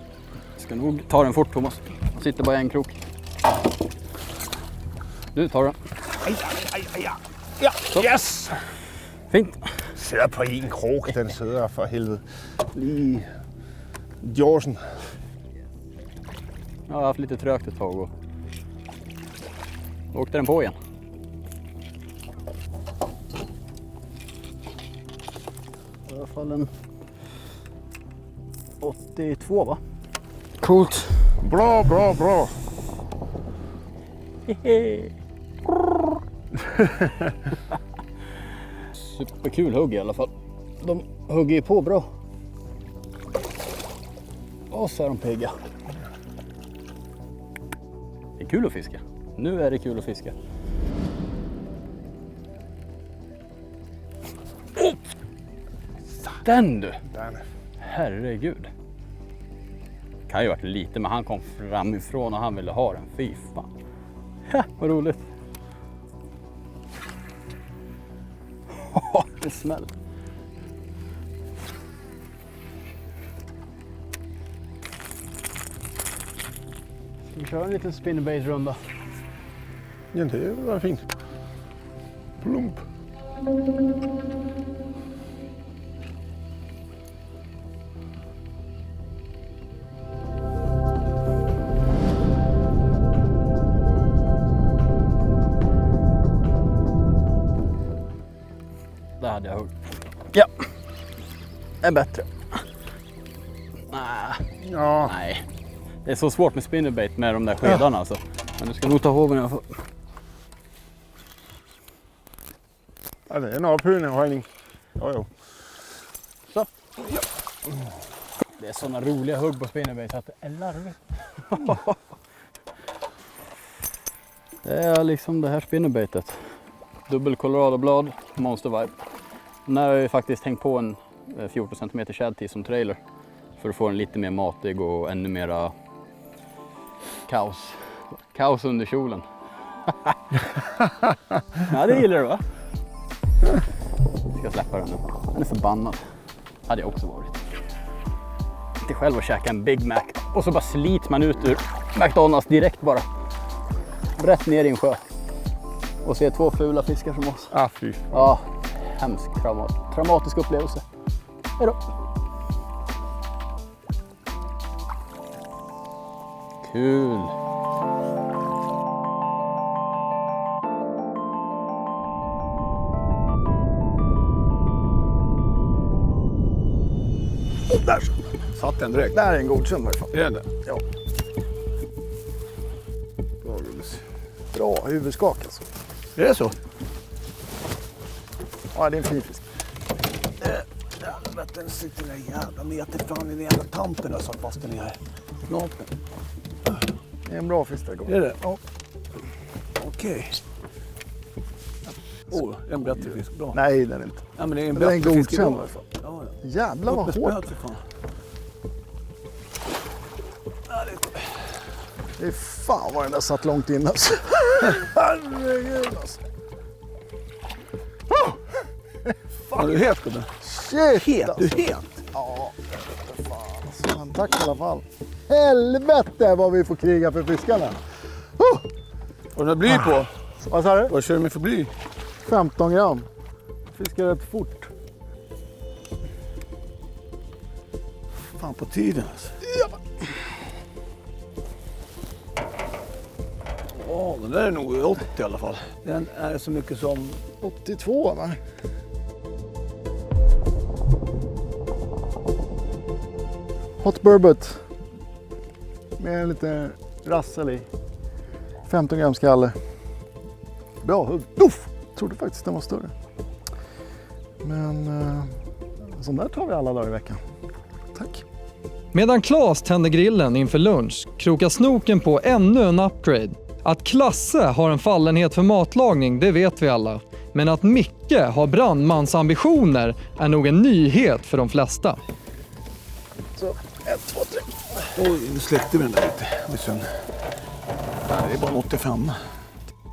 ska nog ta den fort, Thomas. Jag sitter bara i en krok. Du tar den. Ja, yes! Fint. Sidder på en krok, den sidder for helvede. Lige Jorsen. Jag har haft lite trögt ett tag och åkte den på igen. I alla fall en 82, va? Coolt. Bra, bra, bra. Superkul hugg i alla fall. De hugger ju på bra. Och så är de pigga. Det är kul att fiska. Nu är det kul att fiska. Oh! Den du! Herregud. Kan ju varit lite, men han kom framifrån och han ville ha den. Fy fan. Vad roligt. Det smäller. Ska vi köra en liten spinnerbait-runda? Ja, det var fint. Plump. Där hade jag hugg. Ja, det är bättre. Ja. Nej, det är så svårt med spinnerbait med de där skedarna alltså. Men du ska nog ta hågen i alla fall. Ja, det är en avhöjning. Jo. Så. Ja. Det är sådana roliga hugg på spinnerbait att det är larvigt. Det är liksom det här spinnerbaitet. Dubbel Colorado-blad, Monster Vibe. Den här har jag faktiskt hängt på en 14 cm shad som trailer. För att få den lite mer matig och ännu mera kaos. Kaos under kjolen. Ja, det gillar du, va? Jag ska släppa den nu. Den är förbannad. Hade jag också varit. Inte själv att käka en Big Mac och så bara slits man ut ur McDonalds direkt bara. Rätt ner i en sjö. Och se 2 fula fiskar som oss. Fy. Ja, hemsk traumatisk upplevelse. Hej då. Kul. Där så. Satt den direkt. Där är en godkänd i alla fall. Är det? Ja. Bra huvudskak alltså. Är det så? Ja, det är en fin fisk. Den sitter där jävla meter fram i den jävla tampen och satt fast den i här knapen. Det är en bra fisk där. Är det? Ja. Okej. En bättre fisk. Bra. Nej, det är det inte. Ja, men det är en det är en bättre fisk godkänd. i alla fall. Ja, ja. Jävlar vad hårt. Det är fan vad den där satt långt in alltså. Herregud alltså. Fan, du är het gubben. Shit Het, alltså. du är het. Ja, för fan alltså. Men tack i alla fall. Helvete vad vi får kriga för fiskarna. Och det bly på? Vad sa du? Vad kör du med för bly? 15 gram. Fiskar rätt fort. Fan på tiden alltså. Ja, den där är nog 80 i alla fall. Den är så mycket som 82 va? Hot burbot. Med lite rassel i. 15 gram skalle. Bra hugg. Uff! Trodde faktiskt den var större. Men sån där tar vi alla dagar i veckan. Tack. Medan Claes tänder grillen inför lunch krokar Snoken på ännu en upgrade. Att Klasse har en fallenhet för matlagning, det vet vi alla. Men att Micke har brandmansambitioner är nog en nyhet för de flesta. Så, 1, 2, 3. Oj, nu släckte vi den där lite. Det är bara en 85.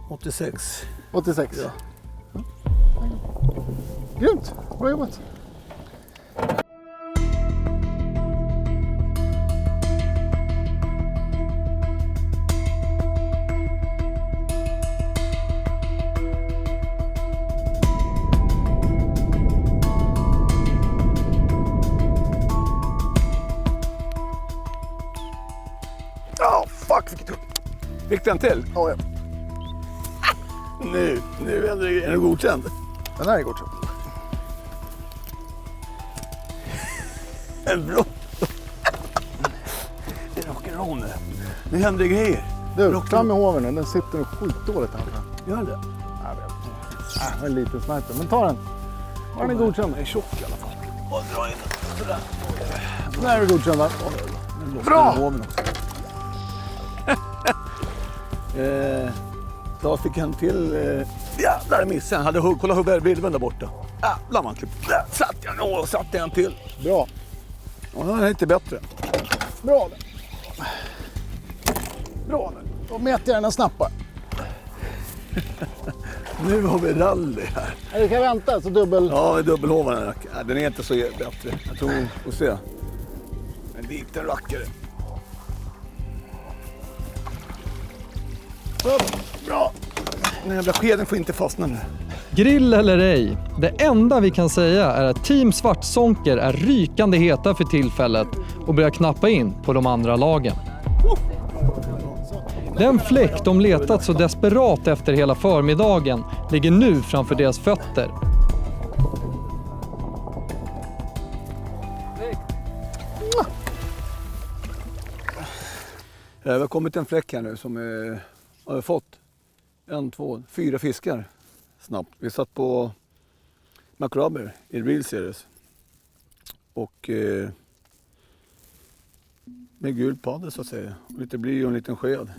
86. 86? Ja. Grymt, bra jobbat. Fuck, vilket upp. Fick den till? Ja, ja. Nu är den godkänd. Den här är godkänd. En bra. Det är rock'n'roll nu. Nu händer det grejer. Du, fram med hoven nu. Den sitter nog skitdåligt här. Gör det? Det är en liten sniper, men ta den. Ja, den är godkänd. Den är tjock i alla fall. Och dra in den. Sådär. Den här är godkänd va? Bra! Då fick han till... Jävlar missade han. Hade kolla hur virveln där borta. Jävlar man klipp. Satte han till. Bra. Och den är inte bättre. Bra där. Bra där. Då mäter jag den snabbt. Nu har vi rally här. Vi kan vänta så dubbel... Ja, dubbelhovarna. Den är inte så bättre. Jag tror vi får se. En liten rackare. Bra. Den jävla skeden får inte fastna nu. Grill eller ej, det enda vi kan säga är att Team Svartsonker är rykande heta för tillfället och börjar knappa in på de andra lagen. Den fläck de letat så desperat efter hela förmiddagen ligger nu framför deras fötter. Det har kommit en fläck här nu som har jag fått 1, 2, 4 fiskar snabbt. Vi satt på McRubber i Real Series och med gul paddel så att säga. Lite bly och en liten sked.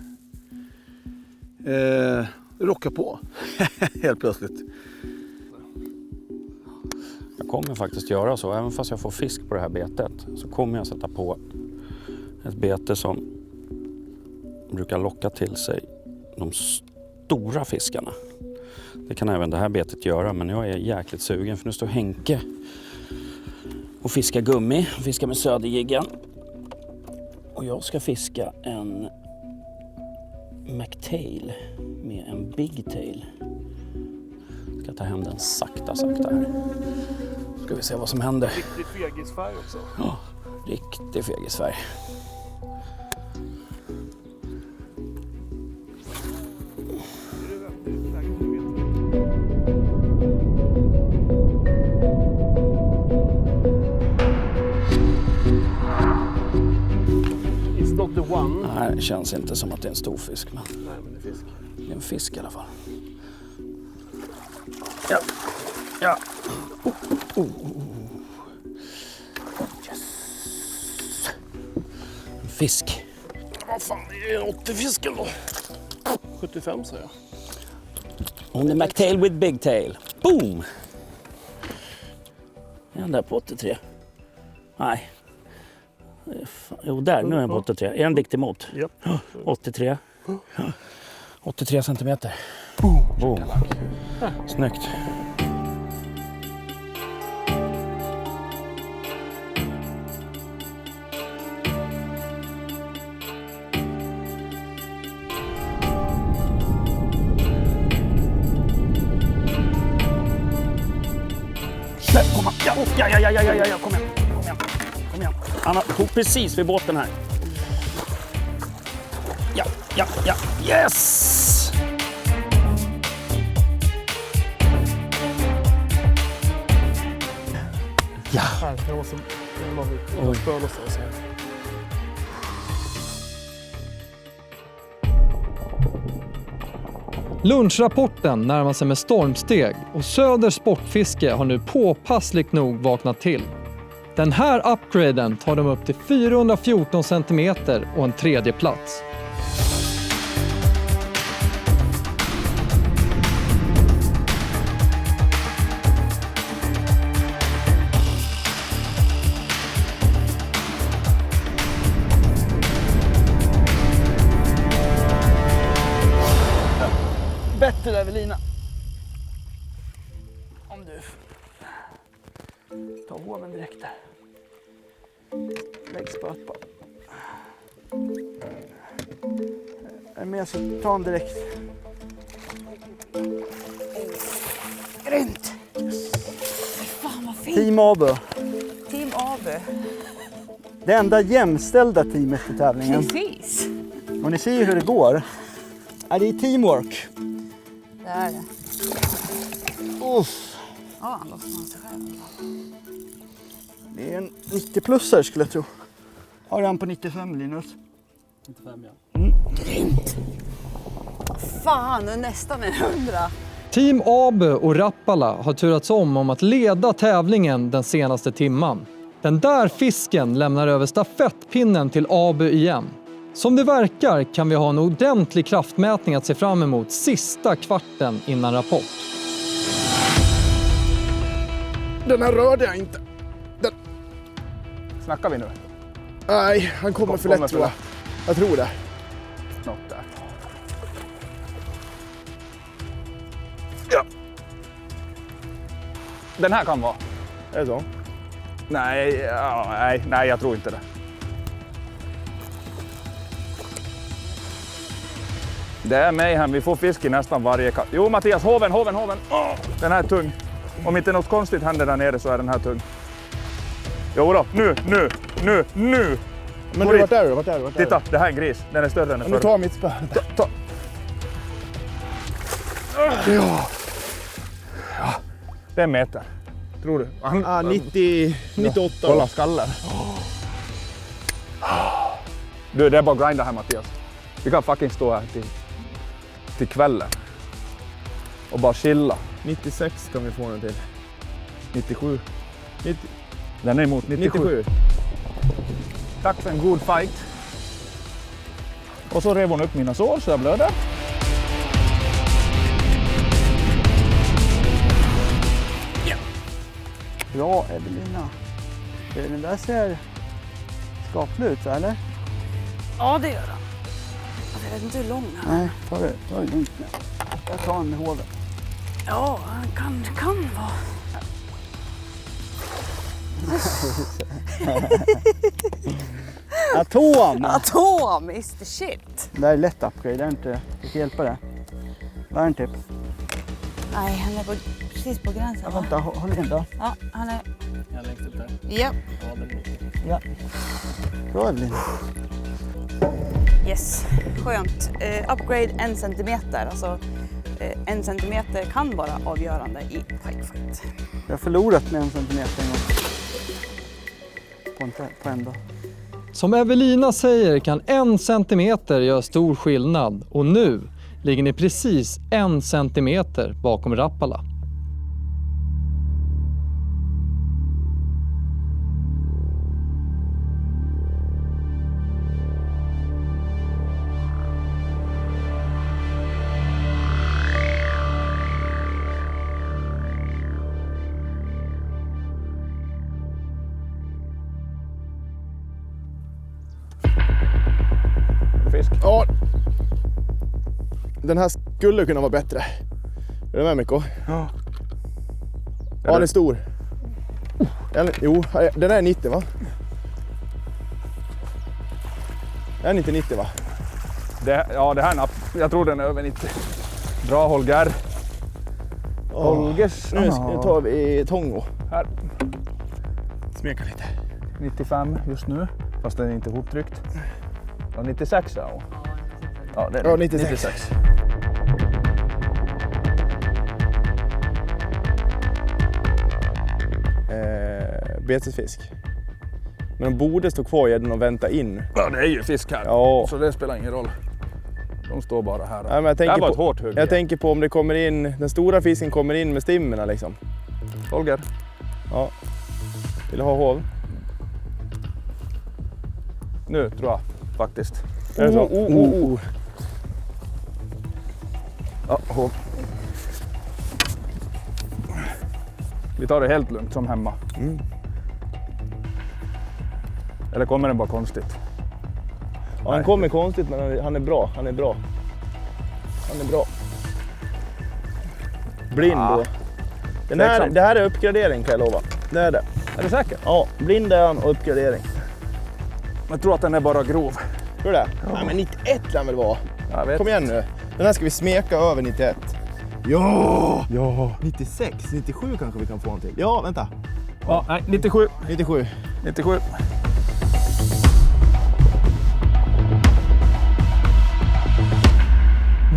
Rocka på helt plötsligt. Jag kommer faktiskt göra så, även fast jag får fisk på det här betet så kommer jag sätta på ett bete som brukar locka till sig de stora fiskarna. Det kan även det här betet göra, men jag är jäkligt sugen för nu står Henke och fiskar gummi, fiskar med söderjiggen. Och jag ska fiska en McTail med en Big Tail. Jag ska ta hem den sakta här. Ska vi se vad som händer. Riktig fegisfärg också. Ja, riktig fegisfärg. It's not the one. Nej, det känns inte som att det är en stor fisk. Men Nej, men det är fisk. det är en fisk i alla fall. Ja. Ja. Yes. En fisk. fan, det är 80-fisken då. 75 säger jag. On the McTail with big tail. Boom! Är han där på 83? Nej. Jo, där. Nu är han på 83. Är han dikt emot? Ja. 83. 83 centimeter. Boom. Snyggt. Ja, kom igen. Han har precis vid båten här. Ja. Yes! Ja. Det var som spörlösa och så här. Lunchrapporten närmar sig med stormsteg och Söders Sportfiske har nu påpassligt nog vaknat till. Den här upgraden tar dem upp till 414 cm och en tredje plats. Bättre där vid lina. Om du tar hoven direkt där. Lägg spöet på. Är med så ta den direkt. Grymt! Fan vad fint! Team Abö. Team Abö. Det enda jämställda teamet i tävlingen. Precis. Och ni ser ju hur det går. Ja, det är teamwork. Det är det. Uff. Ja, han lossnar sig själv. Det är en 90-plussare skulle jag tro. Har han på 95, Linus? 95, ja. Grymt! Fan, nu är nästan 100. Team Abö och Rappala har turats om att leda tävlingen den senaste timman. Den där fisken lämnar över stafettpinnen till Abö igen. Som det verkar kan vi ha en ordentlig kraftmätning att se fram emot sista kvarten innan rapport. Den här rörde jag inte. Snackar vi nu? Nej, han kommer för lätt tror jag. Jag tror det. Något där. Ja. Den här kan vara. Är det så? Nej, jag tror inte det. Det är mayhem, vi får fisk i nästan varje kast. Jo Mattias, hoven! Den här är tung. Om inte något konstigt händer där nere så är den här tung. Jo då, nu! Men du, vart är du? Titta, det här är en gris. Den är större än den förra. Nu tar mitt spö. Ja. Det är en meter. Tror du? 98. Kolla skallen. Du, det är bara att grinda här Mattias. Vi kan fucking stå här till kvällen. Och bara chilla. 96 kan vi få den till. 97. Den är emot 97. Tack för en god fight. Och så rev hon upp mina sår så jag blöder. Bra Evelina. Den där ser skaplig ut eller? Ja, det gör han. Jag vet inte hur lång han är. Nej, ta det lugnt nu. Jag tar en med hoven. Ja, han kan vara. Atom is the shit. Det här är lätt upgrade, det är inte. Jag ska hjälpa dig. Vad är en typ? Nej, han är precis på gränsen. Ja, vänta, håll in då. Ja, han är... Jag längst upp där. Ja. Ja. Bra Evelina. Yes, skönt. Upgrade 1 centimeter. Alltså 1 centimeter kan vara avgörande i pikefight. Jag har förlorat med 1 centimeter en gång. På en dag. Som Evelina säger kan 1 centimeter göra stor skillnad och nu ligger ni precis 1 centimeter bakom Rappala. fisk. Ja. Den här skulle kunna vara bättre. Är du med, Mikko? Ja. Ja, den är stor. Jo, den är 90 va? Den är inte 90 va? Det här jag tror den är över 90. Bra Holger. Holgers. Nu tar vi Tongo. Här. Smeka lite. 95 just nu, fast den är inte ihoptryckt. Ja, 96 ja. Ja, det är 96. Betesfisk. Men de borde stå kvar i den och vänta in. Ja, det är ju fisk här. Ja. Så det spelar ingen roll. De står bara här. Nej, men jag det här var på, ett hårt hugg. Jag tänker på om det kommer in, den stora fisken kommer in med stimmerna liksom. Holger. Ja. Vill du ha hov? Nu tror jag faktiskt. Är det så? Ja, hov. Vi tar det helt lugnt som hemma. Eller kommer den bara konstigt? Ja, han kommer konstigt men han är bra. Han är bra. Blind då. Det här är uppgradering kan jag lova. Det är det. Är du säker? Ja, blind är han och uppgradering. Jag tror att den är bara grov. Tror du det? Ja. Nej, men 91 lär väl vara. Jag vet. Kom igen nu. Den här ska vi smeka över 91. Ja! 96, 97 kanske vi kan få någonting. Ja, vänta. Ja, nej, 97. 97.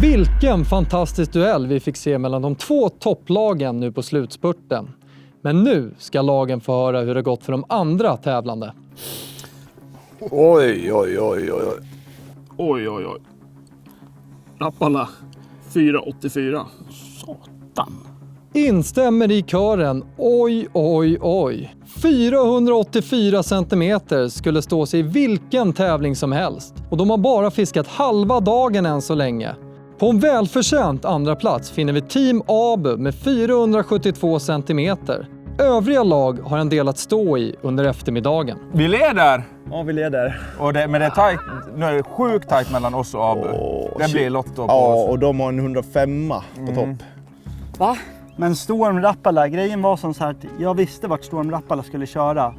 Vilken fantastisk duell vi fick se mellan de två topplagen nu på slutspurten. Men nu ska lagen få höra hur det gått för de andra tävlande. Oj. Rappala 4,84. Satan. Instämmer i kören. Oj. 484 centimeter skulle stå sig i vilken tävling som helst. Och de har bara fiskat halva dagen än så länge. På en välförtjänt andra plats finner vi Team Abu med 472 centimeter. Övriga lag har en del att stå i under eftermiddagen. Vi leder! Ja, vi leder. Men det är tajt, nu är det sjukt tajt mellan oss och Abu. Det blir Lotto på oss. Ja, och de har en 105 på topp. Va? Men Storm Rappala, grejen var som så här att jag visste vart Storm Rappala skulle köra.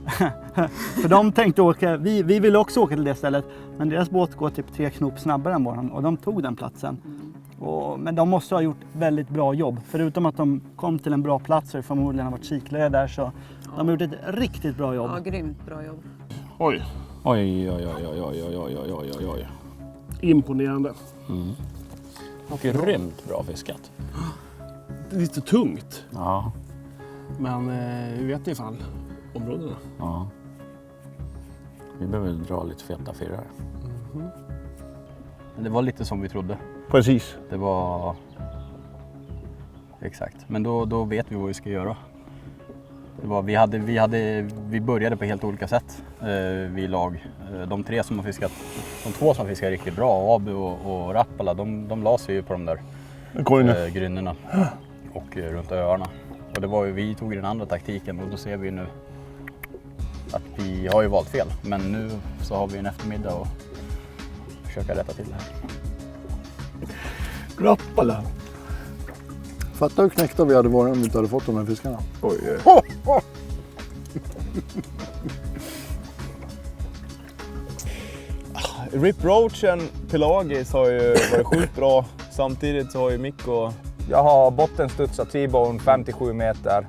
För de tänkte åka, vi ville också åka till det stället. Men deras båt går typ 3 knop snabbare än våran och de tog den platsen. Men de måste ha gjort väldigt bra jobb. Förutom att de kom till en bra plats och förmodligen har varit kiklare där så de har gjort ett riktigt bra jobb. Ja, grymt bra jobb. Oj. Imponerande. Grymt bra fiskat. Lite tungt. Ja. Men vi vet i fall områdena. Ja. Vi behöver dra lite feta firrar. Det var lite som vi trodde. Precis. Det var... Exakt. Men då vet vi vad vi ska göra. Det var, vi började på helt olika sätt vi lag. De två som har fiskat riktigt bra, Abu och Rappala, de la sig ju på de där grynnorna och runt öarna. Och det var ju, vi tog den andra taktiken och då ser vi nu att vi har ju valt fel. Men nu så har vi en eftermiddag och försöka rätta till det här. Rappala. Fattar hur knäckta vi hade varit om vi inte hade fått de här fiskarna. Oj. Rip Roachen Pelagis har ju varit sjukt bra. Samtidigt så har ju Mikko... Jag har bottenstudsat T-bone 57 meter.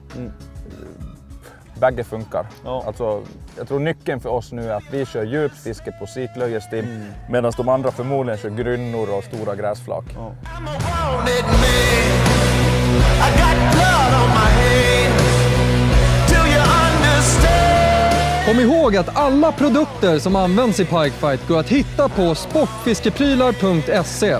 Bägge funkar. Ja. Alltså, jag tror nyckeln för oss nu är att vi kör djupt fiske på siklöjestim medan de andra förmodligen kör grynnor och stora gräsflak. Ja. Kom ihåg att alla produkter som används i Pikefight går att hitta på sportfiskeprylar.se.